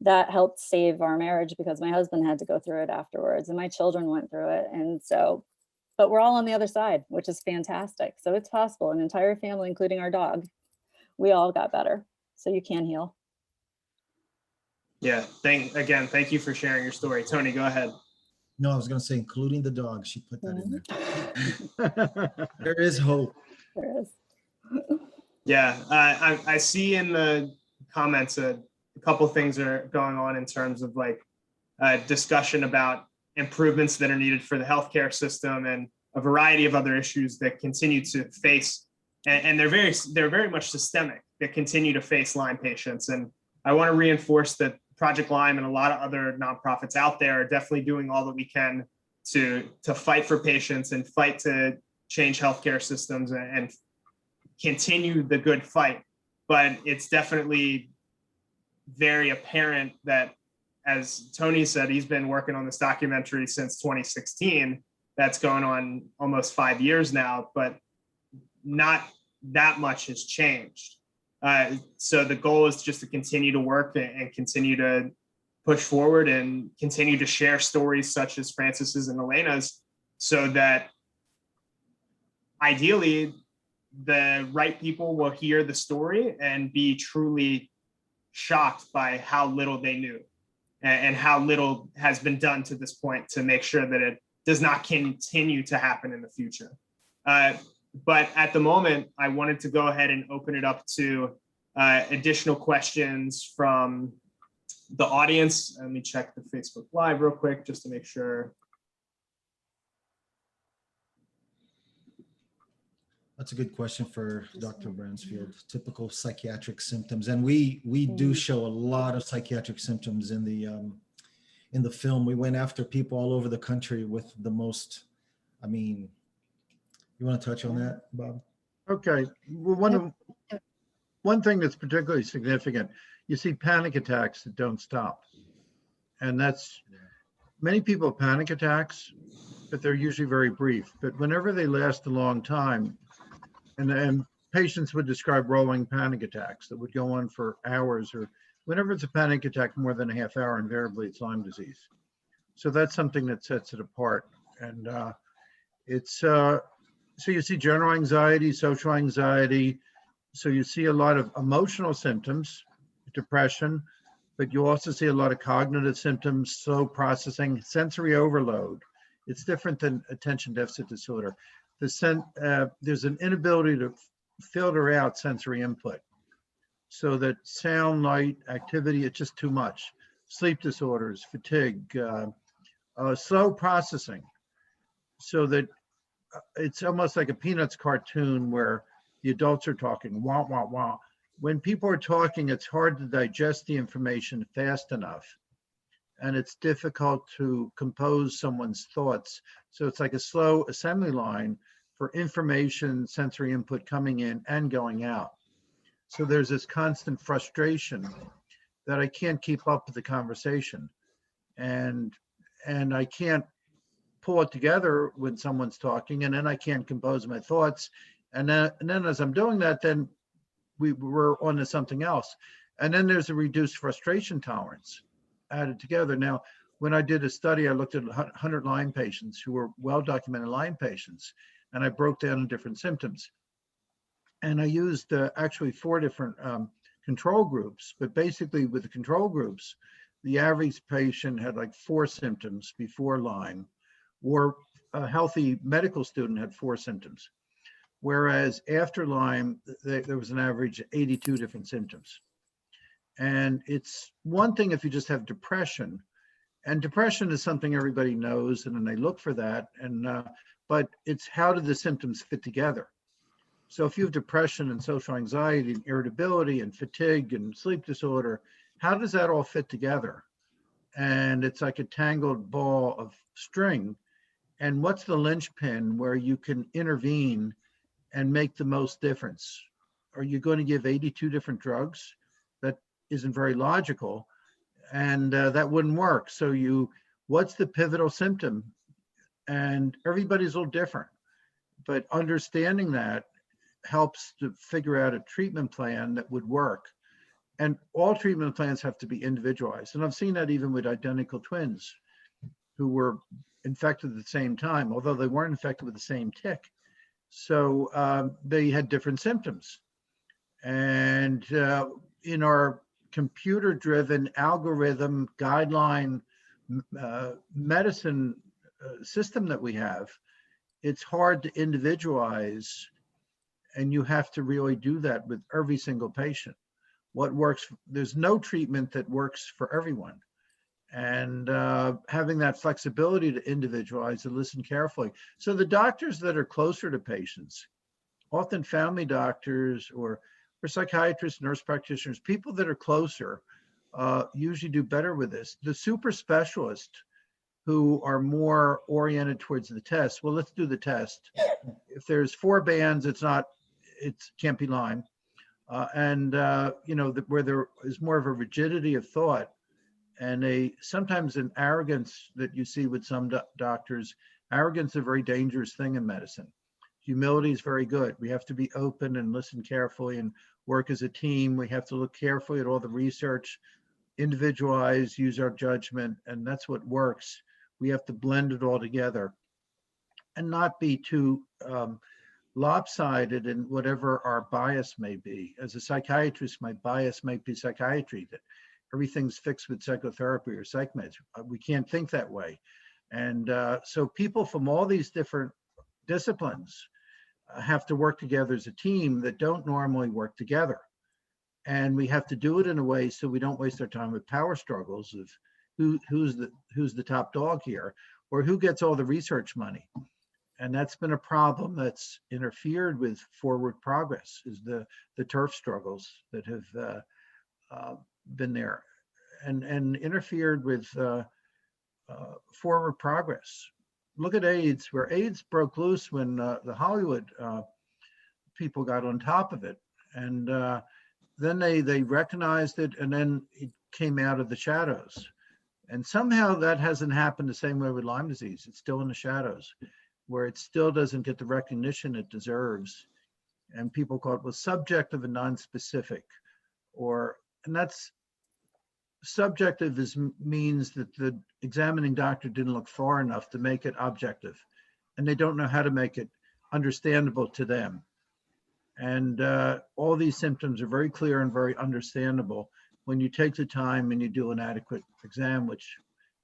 that helped save our marriage because my husband had to go through it afterwards and my children went through it. And so, but we're all on the other side, which is fantastic. So it's possible, an entire family, including our dog, we all got better. So you can heal. Yeah, thank you for sharing your story. Tony, go ahead. No, I was going to say, including the dog. She put that in there. There is hope. There is. Yeah, I see in the comments a couple things are going on in terms of like discussion about improvements that are needed for the healthcare system and a variety of other issues that continue to face, and they're very much systemic, that continue to face Lyme patients. And I want to reinforce that Project Lyme and a lot of other nonprofits out there are definitely doing all that we can to fight for patients and fight to change healthcare systems and continue the good fight. But it's definitely very apparent that, as Tony said, he's been working on this documentary since 2016. That's going on almost 5 years now, but not that much has changed. So the goal is just to continue to work and continue to push forward and continue to share stories such as Frances's and Elena's, so that ideally the right people will hear the story and be truly shocked by how little they knew. and how little has been done to this point to make sure that it does not continue to happen in the future. But at the moment, I wanted to go ahead and open it up to additional questions from the audience. Let me check the Facebook Live real quick just to make sure. That's a good question for Dr. Bransfield. Typical psychiatric symptoms, and we do show a lot of psychiatric symptoms in the film. We went after people all over the country with the most. I mean, you want to touch on that, Bob? Okay. Well, one thing that's particularly significant, you see panic attacks that don't stop. And that's, many people have panic attacks, but they're usually very brief. But whenever they last a long time, and patients would describe rolling panic attacks that would go on for hours, or whenever it's a panic attack more than a half hour, invariably it's Lyme disease. So that's something that sets it apart. And so you see general anxiety, social anxiety. So you see a lot of emotional symptoms, depression, but you also see a lot of cognitive symptoms, slow processing, sensory overload. It's different than attention deficit disorder. There's an inability to filter out sensory input. So that sound, light, activity, it's just too much. Sleep disorders, fatigue, slow processing. So that it's almost like a Peanuts cartoon where the adults are talking, wah, wah, wah. When people are talking, it's hard to digest the information fast enough. And it's difficult to compose someone's thoughts. So it's like a slow assembly line for information, sensory input coming in and going out. So there's this constant frustration that I can't keep up with the conversation. And I can't pull it together when someone's talking, and then I can't compose my thoughts. And then as I'm doing that, then we're on to something else. And then there's a reduced frustration tolerance added together. Now, when I did a study, I looked at 100 Lyme patients who were well-documented Lyme patients, and I broke down the different symptoms. And I used actually 4 different control groups, but basically with the control groups, the average patient had like 4 symptoms before Lyme, or a healthy medical student had 4 symptoms. Whereas after Lyme, there was an average of 82 different symptoms. And it's one thing if you just have depression, and depression is something everybody knows, and then they look for that. But it's how do the symptoms fit together? So if you have depression and social anxiety and irritability and fatigue and sleep disorder, how does that all fit together? And it's like a tangled ball of string. And what's the linchpin where you can intervene and make the most difference? Are you going to give 82 different drugs? That isn't very logical, and that wouldn't work. So what's the pivotal symptom? And everybody's a little different, but understanding that helps to figure out a treatment plan that would work. And all treatment plans have to be individualized. And I've seen that even with identical twins who were infected at the same time, although they weren't infected with the same tick. So they had different symptoms. And in our computer-driven algorithm guideline medicine system that we have, it's hard to individualize, and you have to really do that with every single patient. What works, there's no treatment that works for everyone. And having that flexibility to individualize and listen carefully. So the doctors that are closer to patients, often family doctors or psychiatrists, nurse practitioners, people that are closer usually do better with this. The super specialists who are more oriented towards the test, well, let's do the test. If there's 4 bands, it can't be Lyme. Where there is more of a rigidity of thought, and sometimes an arrogance that you see with some doctors. Arrogance is a very dangerous thing in medicine. Humility is very good. We have to be open and listen carefully and work as a team. We have to look carefully at all the research, individualize, use our judgment, and that's what works. We have to blend it all together and not be too lopsided in whatever our bias may be. As a psychiatrist, my bias might be psychiatry. That everything's fixed with psychotherapy or psych meds. We can't think that way. And so people from all these different disciplines have to work together as a team that don't normally work together. And we have to do it in a way so we don't waste our time with power struggles of who's the top dog here, or who gets all the research money. And that's been a problem that's interfered with forward progress, is the turf struggles that have been there and interfered with forward progress. Look at AIDS, where AIDS broke loose when the Hollywood people got on top of it. And then they recognized it, and then it came out of the shadows. And somehow that hasn't happened the same way with Lyme disease. It's still in the shadows, where it still doesn't get the recognition it deserves. And people call it, well, subjective and non-specific. And that's subjective means that the examining doctor didn't look far enough to make it objective. And they don't know how to make it understandable to them. And all these symptoms are very clear and very understandable when you take the time and you do an adequate exam, which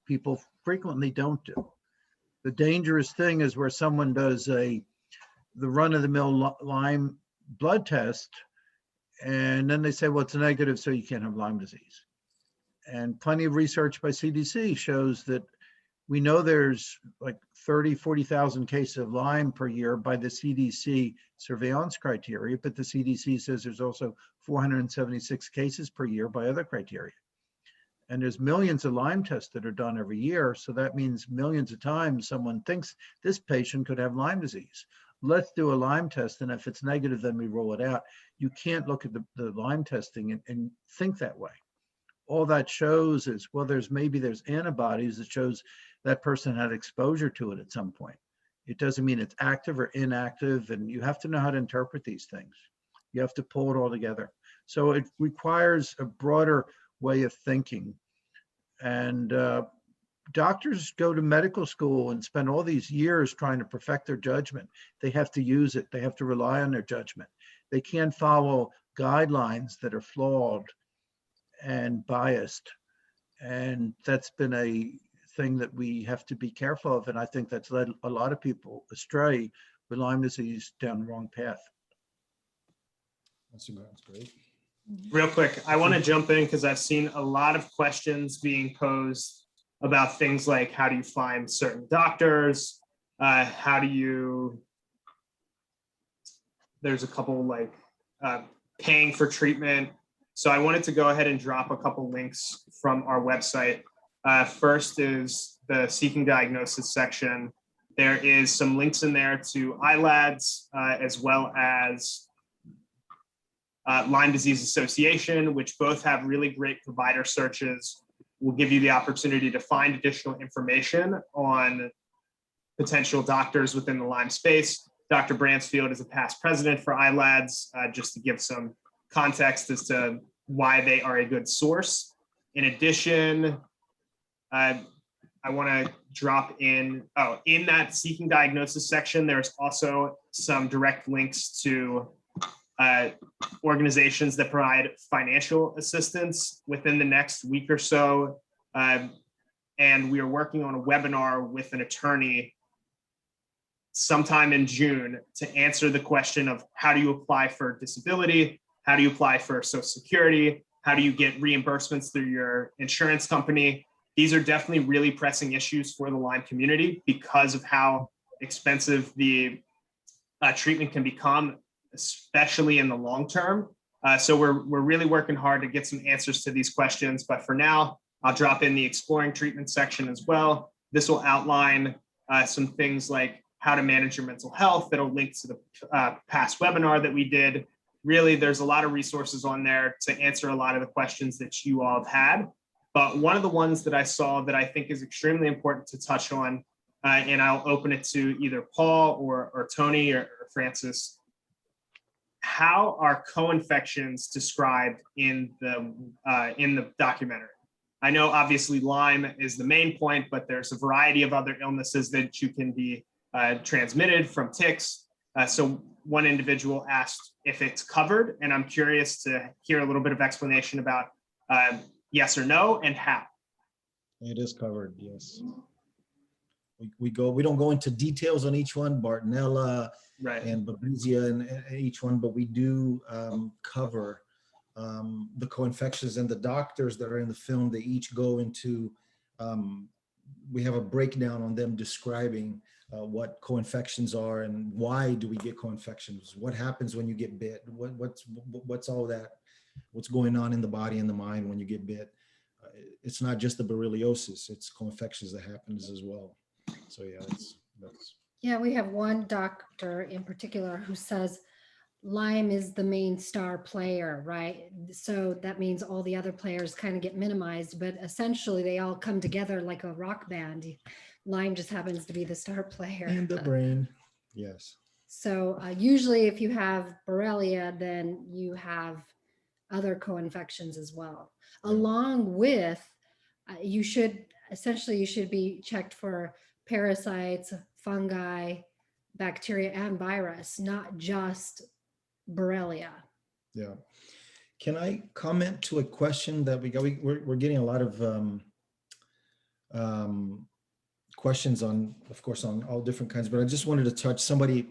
people frequently don't do. The dangerous thing is where someone does the run-of-the-mill Lyme blood test, and then they say, well, it's negative, so you can't have Lyme disease. And plenty of research by CDC shows that we know there's like 30, 40,000 cases of Lyme per year by the CDC surveillance criteria, but the CDC says there's also 476 cases per year by other criteria. And there's millions of Lyme tests that are done every year. So that means millions of times someone thinks this patient could have Lyme disease. Let's do a Lyme test. And if it's negative, then we roll it out. You can't look at the Lyme testing and think that way. All that shows is, well, there's antibodies that shows that person had exposure to it at some point. It doesn't mean it's active or inactive, and you have to know how to interpret these things. You have to pull it all together. So it requires a broader way of thinking. And doctors go to medical school and spend all these years trying to perfect their judgment. They have to use it. They have to rely on their judgment. They can't follow guidelines that are flawed and biased. And that's been a thing that we have to be careful of. And I think that's led a lot of people astray with Lyme disease down the wrong path. That's great. Real quick, I want to jump in because I've seen a lot of questions being posed about things like, how do you find certain doctors? There's a couple like paying for treatment. So I wanted to go ahead and drop a couple links from our website. First is the Seeking Diagnosis section. There is some links in there to ILADS, as well as Lyme Disease Association, which both have really great provider searches. Will give you the opportunity to find additional information on potential doctors within the Lyme space. Dr. Bransfield is a past president for ILADS, just to give some context as to why they are a good source. In addition, I want to drop in that Seeking Diagnosis section, there's also some direct links to organizations that provide financial assistance within the next week or so. And we are working on a webinar with an attorney sometime in June to answer the question of, how do you apply for disability? How do you apply for Social Security? How do you get reimbursements through your insurance company? These are definitely really pressing issues for the Lyme community because of how expensive the treatment can become, especially in the long term. So we're really working hard to get some answers to these questions. But for now, I'll drop in the Exploring Treatment section as well. This will outline some things like how to manage your mental health. That'll link to the past webinar that we did. Really, there's a lot of resources on there to answer a lot of the questions that you all have had. But one of the ones that I saw that I think is extremely important to touch on, and I'll open it to either Paul or Tony or Frances. How are co-infections described in the documentary? I know obviously Lyme is the main point, but there's a variety of other illnesses that you can be transmitted from ticks. So one individual asked if it's covered, and I'm curious to hear a little bit of explanation about Yes or no, and how? It is covered, yes. We don't go into details on each one, Bartonella Right. and Babesia and each one, but we do cover the co-infections, and the doctors that are in the film, they each go into, we have a breakdown on them describing what co-infections are and why do we get co-infections, what happens when you get bit, what's all that, what's going on in the body and the mind when you get bit. It's not just the borreliosis, it's co-infections that happens as well. So yeah, that's. Yeah, we have one doctor in particular who says Lyme is the main star player, right? So that means all the other players kind of get minimized, but essentially they all come together like a rock band. Lyme just happens to be the star player. In the brain, yes. So usually if you have Borrelia, then you have other co-infections as well. Yeah. Along with, you should be checked for parasites, fungi, bacteria, and virus, not just Borrelia. Yeah. Can I comment to a question that we got? We're getting a lot of questions on, of course, on all different kinds, but I just wanted to touch, somebody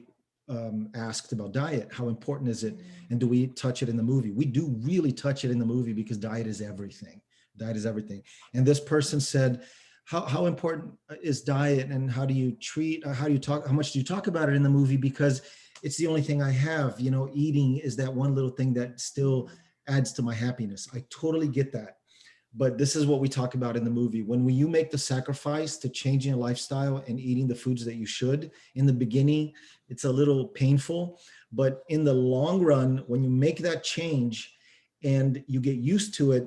asked about diet. How important is it? And do we touch it in the movie? We do really touch it in the movie because diet is everything. Diet is everything. And this person said, how important is diet, and how do you treat, how much do you talk about it in the movie? Because it's the only thing I have, eating is that one little thing that still adds to my happiness. I totally get that. But this is what we talk about in the movie. When you make the sacrifice to changing your lifestyle and eating the foods that you should, in the beginning, it's a little painful, but in the long run, when you make that change and you get used to it,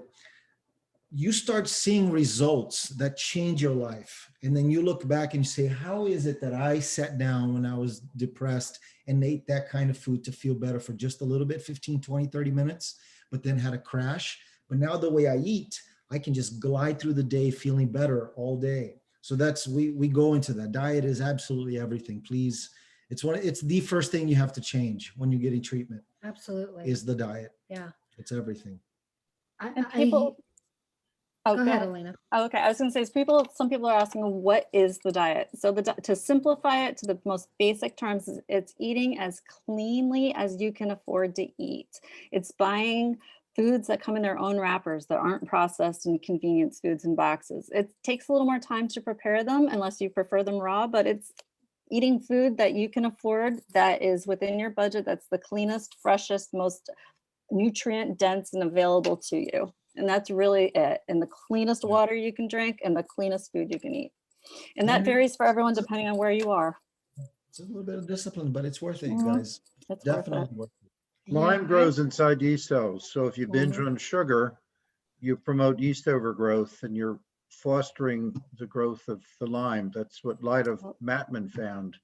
you start seeing results that change your life. And then you look back and you say, how is it that I sat down when I was depressed and ate that kind of food to feel better for just a little bit, 15, 20, 30 minutes, but then had a crash. But now the way I eat, I can just glide through the day feeling better all day. So we go into that. Diet is absolutely everything. Please. It's the first thing you have to change when you're getting treatment. Absolutely. Is the diet. Yeah. It's everything. And people, go ahead, Elena. Oh, okay, I was going to say, some people are asking, what is the diet? So to simplify it to the most basic terms, it's eating as cleanly as you can afford to eat. It's buying foods that come in their own wrappers that aren't processed in convenience foods and boxes. It takes a little more time to prepare them unless you prefer them raw, but it's eating food that you can afford, that is within your budget, that's the cleanest, freshest, most nutrient dense and available to you. And that's really it. And the cleanest water you can drink and the cleanest food you can eat. And that varies for everyone depending on where you are. It's a little bit of discipline, but it's worth it, you guys. It's Definitely worth worth it. Lyme Yeah, grows inside yeast cells. So if you binge on sugar, you promote yeast overgrowth and you're fostering the growth of the Lyme. That's what Lyda Matman found.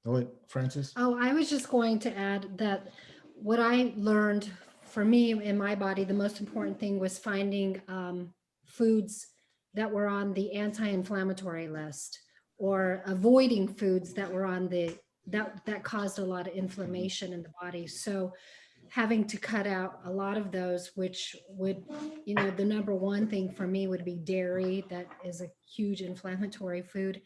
Oh, wait, Frances? Oh, I was just going to add that what I learned for me in my body, the most important thing was finding foods that were on the anti-inflammatory list, or avoiding foods that were on that caused a lot of inflammation in the body. So having to cut out a lot of those, which would, the number one thing for me would be dairy. That is a huge inflammatory food.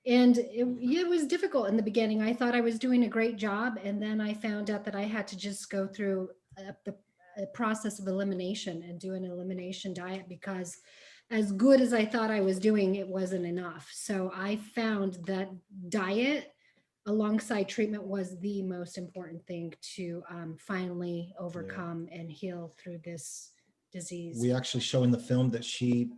And it was difficult in the beginning. I thought I was doing a great job. And then I found out that I had to just go through the process of elimination and do an elimination diet, because as good as I thought I was doing, it wasn't enough. So I found that diet alongside treatment was the most important thing to finally overcome and heal through this disease. We actually show in the film that she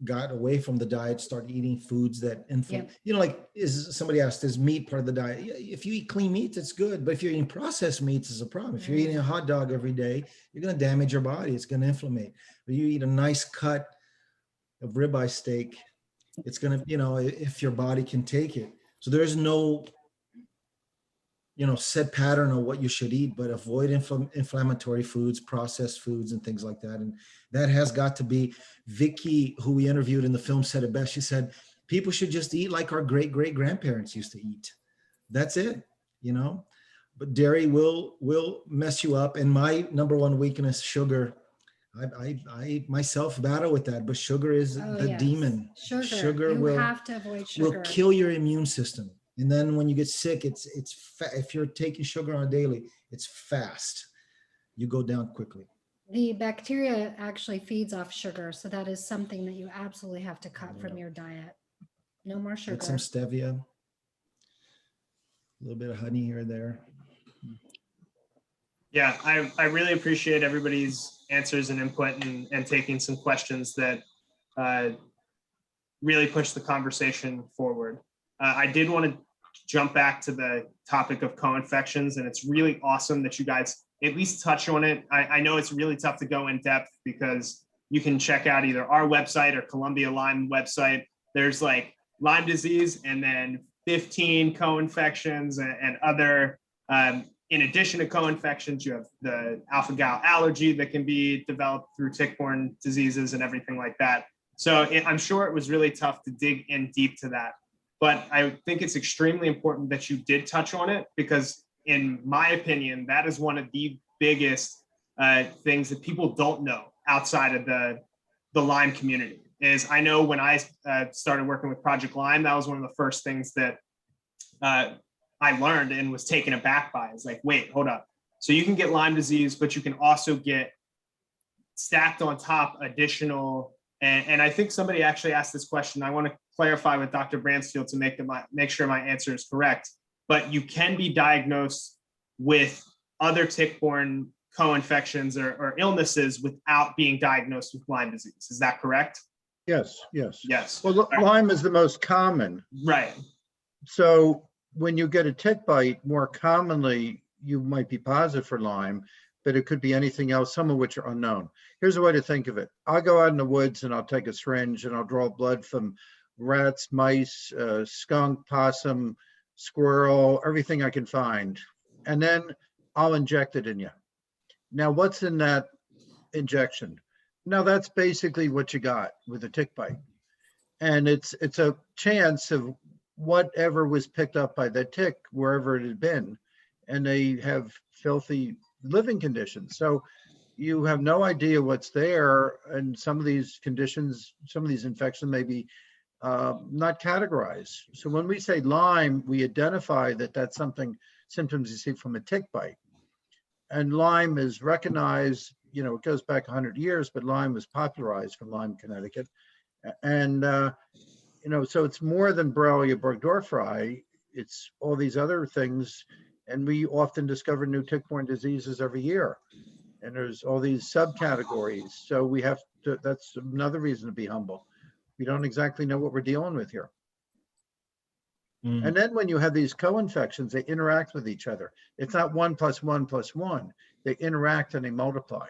got away from the diet, started eating foods that inflame. Like somebody asked, is meat part of the diet? If you eat clean meats, it's good. But if you're eating processed meats, it's a problem. If you're eating a hot dog every day, you're going to damage your body. It's going to inflammate. But you eat a nice cut of ribeye steak, it's going to, if your body can take it. So there's no, set pattern of what you should eat, but avoid inflammatory foods, processed foods, and things like that. And that has got to be. Vicky, who we interviewed in the film, said it best. She said, people should just eat like our great-great-grandparents used to eat. That's it, But dairy will mess you up. And my number one weakness, sugar. I myself battle with that, but sugar is Oh, the yes. demon. Sugar, you have to avoid will sugar. kill your immune system. And then when you get sick, if you're taking sugar on a daily, it's fast. You go down quickly. The bacteria actually feeds off sugar, so that is something that you absolutely have to cut from Yeah. your diet. No more sugar. Get some stevia, a little bit of honey here or there. Yeah, I really appreciate everybody's answers and input and taking some questions that really push the conversation forward. I did want to jump back to the topic of co-infections, and it's really awesome that you guys at least touch on it. I know it's really tough to go in depth because you can check out either our website or Columbia Lyme website. There's like Lyme disease and then 15 co-infections and other, in addition to co-infections, you have the alpha-gal allergy that can be developed through tick-borne diseases and everything like that. So I'm sure it was really tough to dig in deep to that. But I think it's extremely important that you did touch on it because in my opinion, that is one of the biggest things that people don't know outside of the Lyme community. Is I know when I started working with Project Lyme, that was one of the first things that I learned and was taken aback by. Is like, wait, hold up. So you can get Lyme disease, but you can also get stacked on top additional. And I think somebody actually asked this question. I want to clarify with Dr. Bransfield to make sure my answer is correct. But you can be diagnosed with other tick-borne co-infections or illnesses without being diagnosed with Lyme disease. Is that correct? Yes, yes. Yes. Well, Lyme is the most common. Right. So when you get a tick bite, more commonly, you might be positive for Lyme, but it could be anything else, some of which are unknown. Here's a way to think of it. I'll go out in the woods and I'll take a syringe and I'll draw blood from rats, mice, skunk, possum, squirrel, everything I can find. And then I'll inject it in you. Now, what's in that injection? Now, that's basically what you got with a tick bite. And it's a chance of whatever was picked up by that tick, wherever it had been. And they have filthy living conditions. So you have no idea what's there. And some of these conditions, some of these infections may be not categorized. So when we say Lyme, we identify that that's symptoms you see from a tick bite. And Lyme is recognized, it goes back 100 years, but Lyme was popularized from Lyme, Connecticut. And, so it's more than Borrelia burgdorferi, it's all these other things. And we often discover new tick-borne diseases every year. And there's all these subcategories. So we have to, that's another reason to be humble. We don't exactly know what we're dealing with here. Mm. And then when you have these co-infections, they interact with each other. It's not 1 + 1 + 1. They interact and they multiply.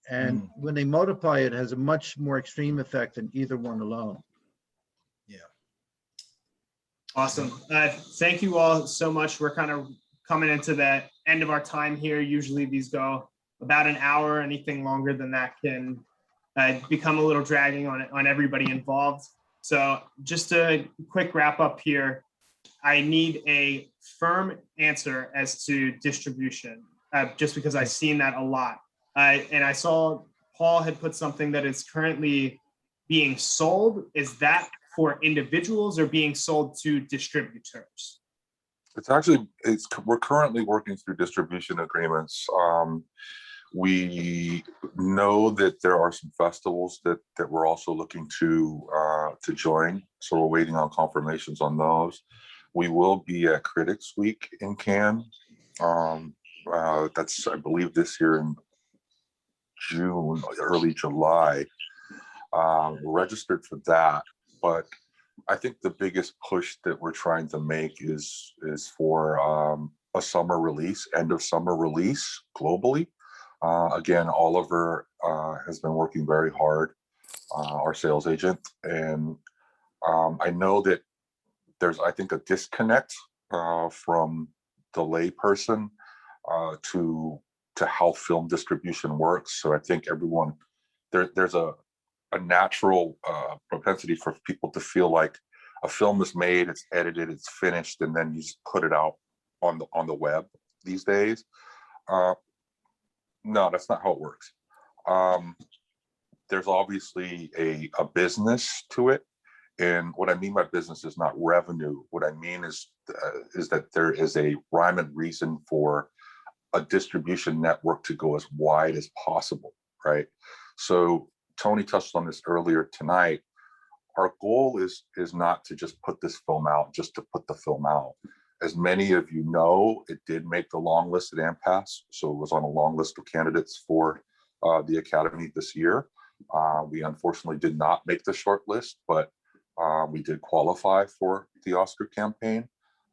And when they multiply, it has a much more extreme effect than either one alone. Yeah. Awesome. Thank you all so much. We're kind of coming into the end of our time here. Usually these go about an hour. Anything longer than that can become a little dragging on everybody involved. So just a quick wrap up here. I need a firm answer as to distribution, just because I've seen that a lot. And I saw Paul had put something that is currently being sold. Is that for individuals or being sold to distributors? We're currently working through distribution agreements. We know that there are some festivals that we're also looking to join. So we're waiting on confirmations on those. We will be at Critics Week in Cannes. That's, I believe, this year in June, early July. We're registered for that. But I think the biggest push that we're trying to make is for a summer release, end of summer release globally. Again, Oliver has been working very hard, our sales agent. And I know that there's, I think, a disconnect from the layperson to how film distribution works. So I think everyone, there's a natural propensity for people to feel like a film is made, it's edited, it's finished, and then you just put it out on the web these days. No, that's not how it works. There's obviously a business to it. And what I mean by business is not revenue. What I mean is that there is a rhyme and reason for a distribution network to go as wide as possible, right? So Tony touched on this earlier tonight. Our goal is not to just put this film out, just to put the film out. As many of you know, it did make the long list at AMPAS. So it was on a long list of candidates for the Academy this year. We unfortunately did not make the short list, but we did qualify for the Oscar campaign.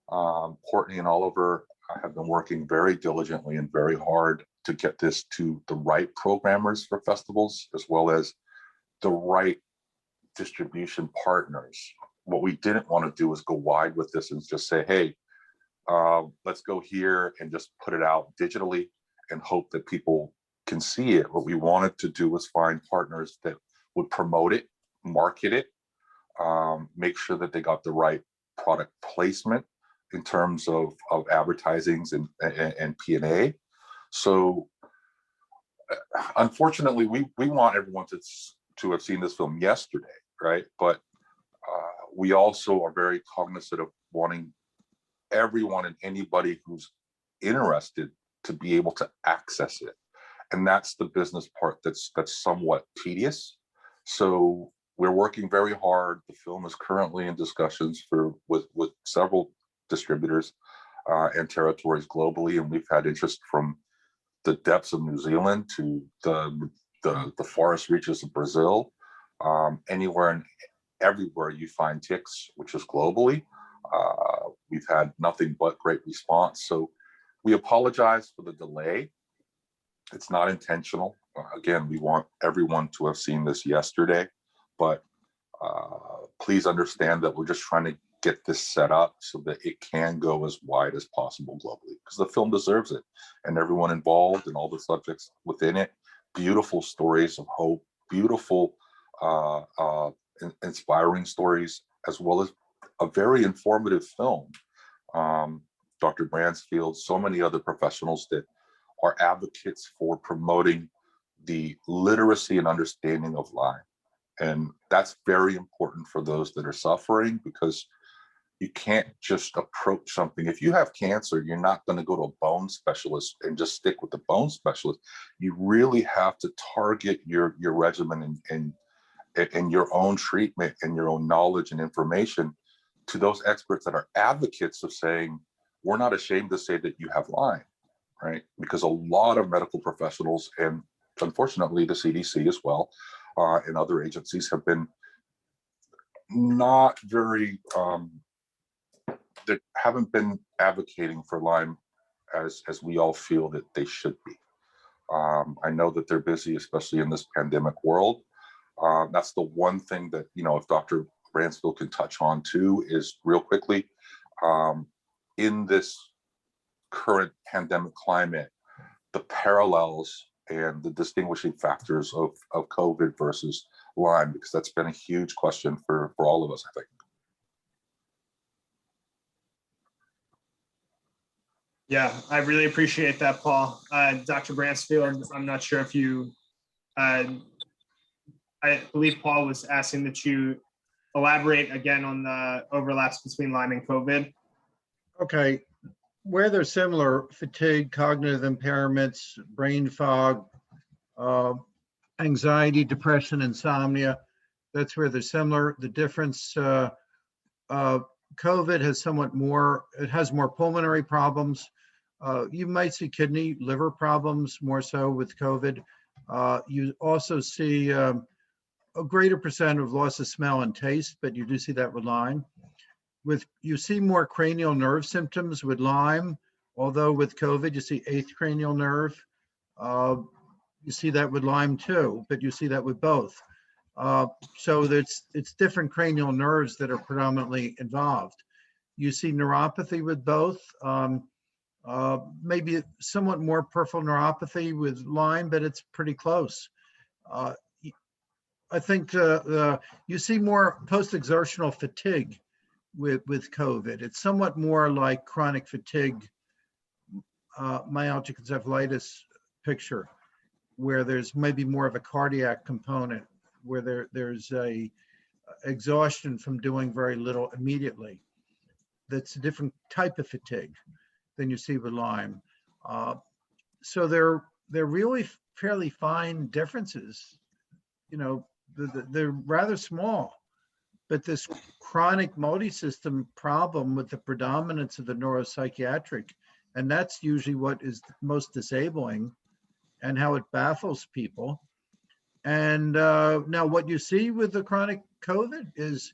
Courtney and Oliver have been working very diligently and very hard to get this to the right programmers for festivals, as well as the right distribution partners. What we didn't want to do is go wide with this and just say, hey, let's go here and just put it out digitally and hope that people can see it. What we wanted to do was find partners that would promote it, market it, make sure that they got the right product placement in terms of advertisings and P&A. So unfortunately, we want everyone to have seen this film yesterday, right? But we also are very cognizant of wanting everyone and anybody who's interested to be able to access it. And that's the business part that's somewhat tedious. So we're working very hard. The film is currently in discussions with several distributors and territories globally, and we've had interest from the depths of New Zealand to the forest reaches of Brazil, anywhere and everywhere you find ticks, which is globally. We've had nothing but great response. So we apologize for the delay. It's not intentional. Again, we want everyone to have seen this yesterday, but please understand that we're just trying to get this set up so that it can go as wide as possible globally, because the film deserves it, and everyone involved and all the subjects within it. Beautiful stories of hope, beautiful, inspiring stories, as well as a very informative film. Dr. Bransfield, so many other professionals that are advocates for promoting the literacy and understanding of Lyme. And that's very important for those that are suffering, because you can't just approach something. If you have cancer, you're not going to go to a bone specialist and just stick with the bone specialist. You really have to target your regimen and your own treatment and your own knowledge and information to those experts that are advocates of saying, we're not ashamed to say that you have Lyme, right? Because a lot of medical professionals, and unfortunately the CDC as well, and other agencies have been not very, they haven't been advocating for Lyme as we all feel that they should be. I know that they're busy, especially in this pandemic world. That's the one thing that, if Dr. Bransfield can touch on too, is real quickly, in this current pandemic climate, the parallels and the distinguishing factors of COVID versus Lyme, because that's been a huge question for all of us, I think. Yeah, I really appreciate that, Paul. Dr. Bransfield, I'm not sure if you, I believe Paul was asking that you elaborate again on the overlaps between Lyme and COVID. Okay, where they're similar, fatigue, cognitive impairments, brain fog, anxiety, depression, insomnia, that's where they're similar. The difference, COVID has somewhat more, it has more pulmonary problems. You might see kidney, liver problems more so with COVID. You also see a greater percent of loss of smell and taste, but you do see that with Lyme. You see more cranial nerve symptoms with Lyme, although with COVID you see eighth cranial nerve. You see that with Lyme too, but you see that with both. So it's different cranial nerves that are predominantly involved. You see neuropathy with both. Maybe somewhat more peripheral neuropathy with Lyme, but it's pretty close. I think you see more post-exertional fatigue with COVID. It's somewhat more like chronic fatigue, myalgic encephalitis picture. where there's maybe more of a cardiac component, where there's a exhaustion from doing very little immediately. That's a different type of fatigue than you see with Lyme. So they're really fairly fine differences. You know, they're rather small, but this chronic multi-system problem with the predominance of the neuropsychiatric, and that's usually what is most disabling and how it baffles people. And now what you see with the chronic COVID is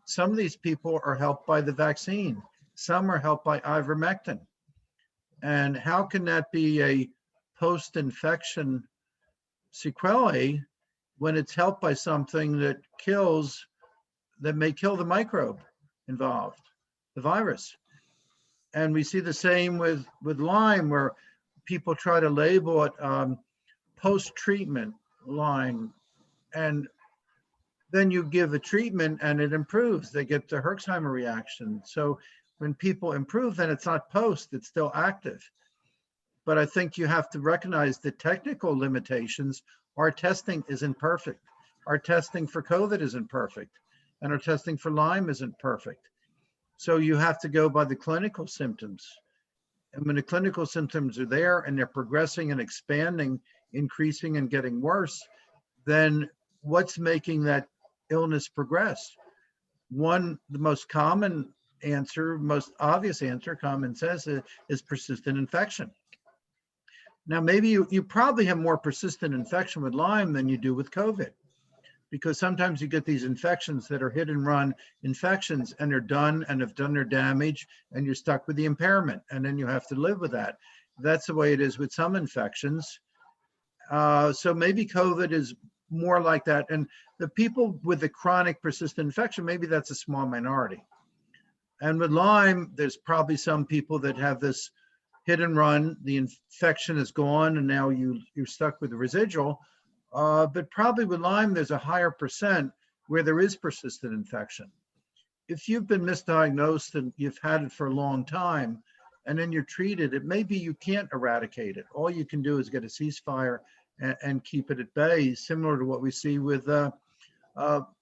some of these people are helped by the vaccine. Some are helped by ivermectin. And how can that be a post-infection sequelae when it's helped by something that may kill the microbe involved, the virus? And we see the same with Lyme, where people try to label it post-treatment Lyme, and then you give a treatment and it improves. They get the Herxheimer reaction. So when people improve, then it's not post, it's still active. But I think you have to recognize the technical limitations. Our testing isn't perfect. Our testing for COVID isn't perfect. And our testing for Lyme isn't perfect. So you have to go by the clinical symptoms. And when the clinical symptoms are there and they're progressing and expanding, increasing and getting worse, then what's making that illness progress? The most common answer, most obvious answer, common sense, is persistent infection. Now, maybe you probably have more persistent infection with Lyme than you do with COVID, because sometimes you get these infections that are hit and run infections, and they're done and have done their damage, and you're stuck with the impairment, and then you have to live with that. That's the way it is with some infections. So maybe COVID is more like that. And the people with the chronic persistent infection, maybe that's a small minority. And with Lyme, there's probably some people that have this hit and run, the infection is gone, and now you're stuck with the residual. But probably with Lyme, there's a higher percent where there is persistent infection. If you've been misdiagnosed and you've had it for a long time, and then you're treated, it may be you can't eradicate it. All you can do is get a ceasefire and keep it at bay, similar to what we see with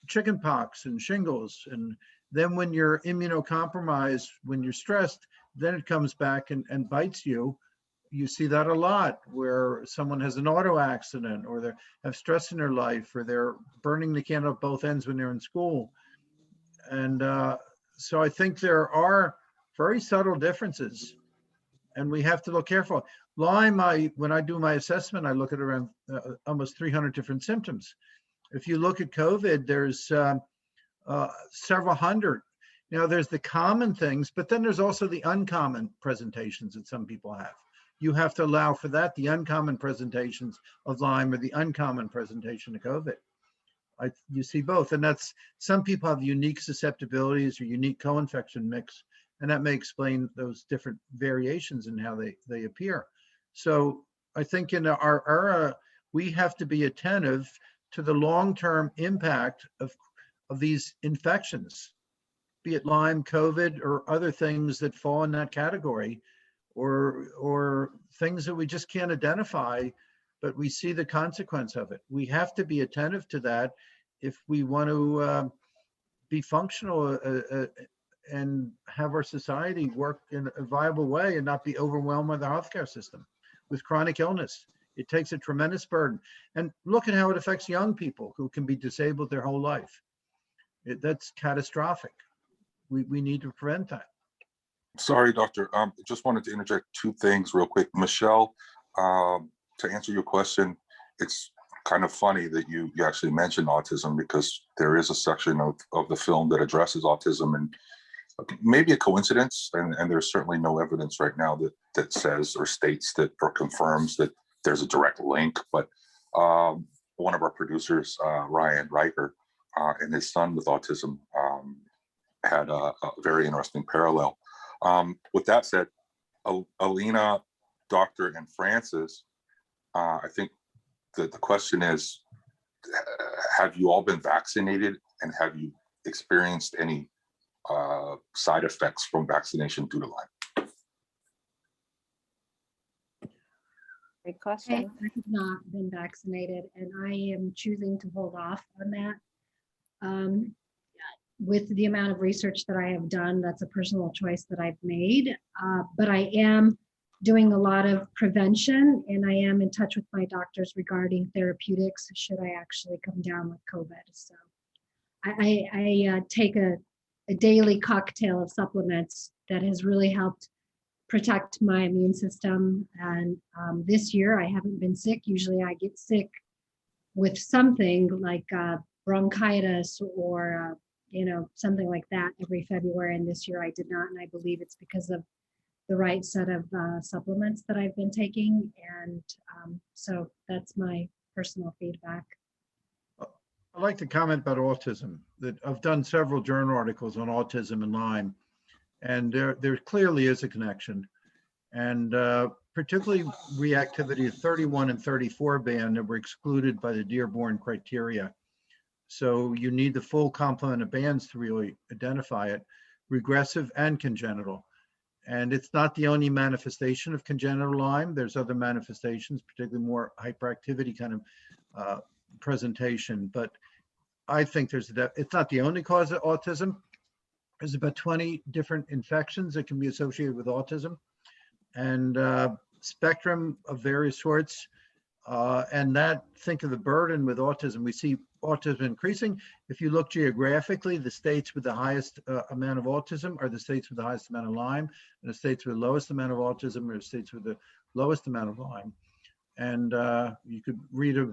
chickenpox and shingles. And then when you're immunocompromised, when you're stressed, then it comes back and bites you. You see that a lot, where someone has an auto accident, or they have stress in their life, or they're burning the candle at both ends when they're in school. And so I think there are very subtle differences, and we have to look careful. Lyme, when I do my assessment, I look at around almost 300 different symptoms. If you look at COVID, there's several hundred. Now, there's the common things, but then there's also the uncommon presentations that some people have. You have to allow for that. The uncommon presentations of Lyme or the uncommon presentation of COVID. You see both, and that's, some people have unique susceptibilities or unique co-infection mix, and that may explain those different variations in how they appear. So I think in our era, we have to be attentive to the long-term impact of these infections, be it Lyme, COVID, or other things that fall in that category, or things that we just can't identify, but we see the consequence of it. We have to be attentive to that if we want to be functional and have our society work in a viable way and not be overwhelmed with the healthcare system with chronic illness. It takes a tremendous burden. And look at how it affects young people who can be disabled their whole life. That's catastrophic. We need to prevent that. Sorry, doctor. Just wanted to interject two things real quick. Michelle, to answer your question, it's kind of funny that you actually mentioned autism, because there is a section of the film that addresses autism, and maybe a coincidence, and there's certainly no evidence right now that says or states that or confirms that there's a direct link. But one of our producers, Ryan Riker, and his son with autism had a very interesting parallel. With that said, Alina, Doctor, and Frances, I think the question is, have you all been vaccinated, and have you experienced any side effects from vaccination due to Lyme? Great I question. have not been vaccinated, and I am choosing to hold off on that. With the amount of research that I have done, that's a personal choice that I've made. But I am doing a lot of prevention, and I am in touch with my doctors regarding therapeutics should I actually come down with COVID. So I take a daily cocktail of supplements that has really helped protect my immune system. And this year I haven't been sick. Usually I get sick with something like bronchitis or something like that every February. And this year I did not, and I believe it's because of the right set of supplements that I've been taking. And so that's my personal feedback. I'd like to comment about autism. That I've done several journal articles on autism and Lyme, and there clearly is a connection. And particularly reactivity 31 and 34 band that were excluded by the Dearborn criteria. So you need the full complement of bands to really identify it, regressive and congenital. And it's not the only manifestation of congenital Lyme. There's other manifestations, particularly more hyperactivity kind of presentation. But I think it's not the only cause of autism. There's about 20 different infections that can be associated with autism, and spectrum of various sorts. And think of the burden with autism. We see autism increasing. If you look geographically, the states with the highest amount of autism are the states with the highest amount of Lyme, and the states with the lowest amount of autism are the states with the lowest amount of Lyme. And you could read a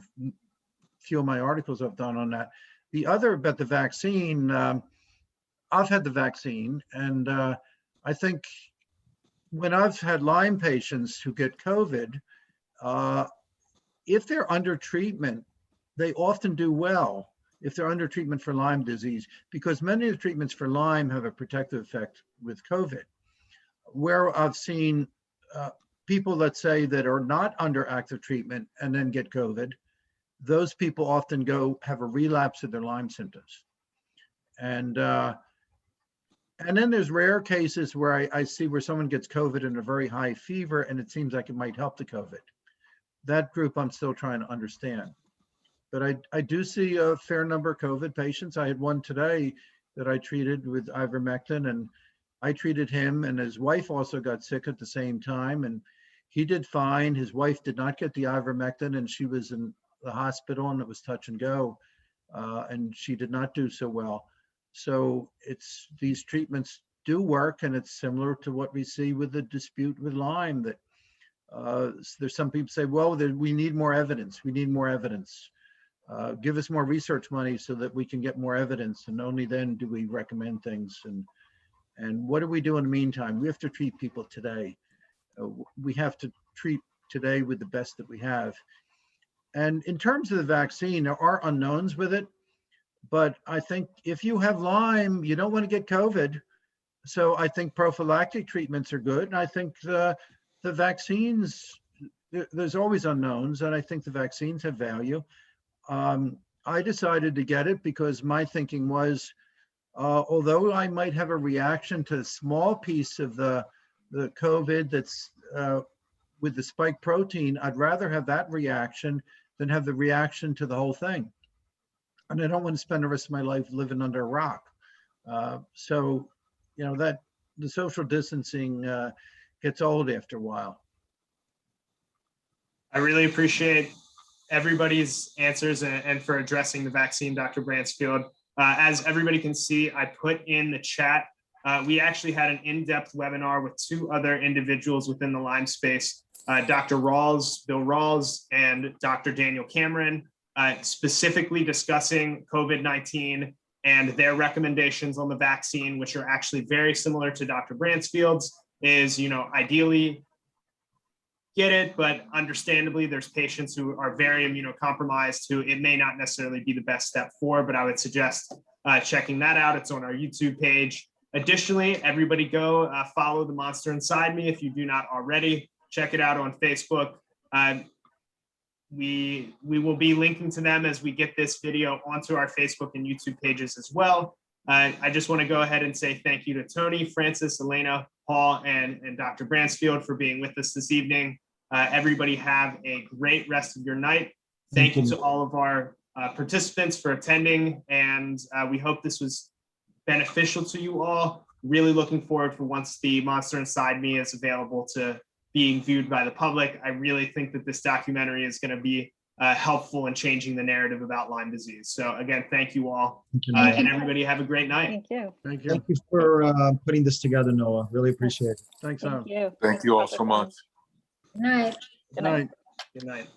few of my articles I've done on that. The other about the vaccine, I've had the vaccine, and I think when I've had Lyme patients who get COVID, if they're under treatment, they often do well if they're under treatment for Lyme disease, because many of the treatments for Lyme have a protective effect with COVID. Where I've seen people, let's say, that are not under active treatment and then get COVID, those people often have a relapse of their Lyme symptoms. And then there's rare cases where I see where someone gets COVID in a very high fever, and it seems like it might help the COVID. That group I'm still trying to understand. But I do see a fair number of COVID patients. I had one today that I treated with ivermectin, and I treated him, and his wife also got sick at the same time, and he did fine. His wife did not get the ivermectin, and she was in the hospital, and it was touch and go, and she did not do so well. So these treatments do work, and it's similar to what we see with the dispute with Lyme, that there's some people say, well, we need more evidence. We need more evidence. Give us more research money so that we can get more evidence, and only then do we recommend things. And what do we do in the meantime? We have to treat people today. We have to treat today with the best that we have. And in terms of the vaccine, there are unknowns with it. But I think if you have Lyme, you don't want to get COVID. So I think prophylactic treatments are good. And I think the vaccines, there's always unknowns. And I think the vaccines have value. I decided to get it because my thinking was, although I might have a reaction to a small piece of the COVID that's with the spike protein, I'd rather have that reaction than have the reaction to the whole thing. And I don't want to spend the rest of my life living under a rock. So, that the social distancing gets old after a while. I really appreciate everybody's answers and for addressing the vaccine, Dr. Bransfield. As everybody can see, I put in the chat, we actually had an in-depth webinar with two other individuals within the Lyme space, Dr. Rawls, Bill Rawls, and Dr. Daniel Cameron, specifically discussing COVID-19 and their recommendations on the vaccine, which are actually very similar to Dr. Bransfield's, is, ideally get it, but understandably, there's patients who are very immunocompromised who it may not necessarily be the best step for, but I would suggest checking that out. It's on our YouTube page. Additionally, everybody go follow The Monster Inside Me if you do not already. Check it out on Facebook. We will be linking to them as we get this video onto our Facebook and YouTube pages as well. I just want to go ahead and say thank you to Tony, Frances, Elena, Paul, and Dr. Bransfield for being with us this evening. Everybody have a great rest of your night. Thank you to all of our participants for attending, and we hope this was beneficial to you all. Really looking forward for once the Monster Inside Me is available to being viewed by the public. I really think that this documentary is going to be helpful in changing the narrative about Lyme disease. So again, thank you all, and everybody have a great night. Thank you. Thank you. Thank you for putting this together, Noah. Really appreciate it. Thanks, Thank Alan. you. Thank you all so much. Good night. Good night. Night. Good night.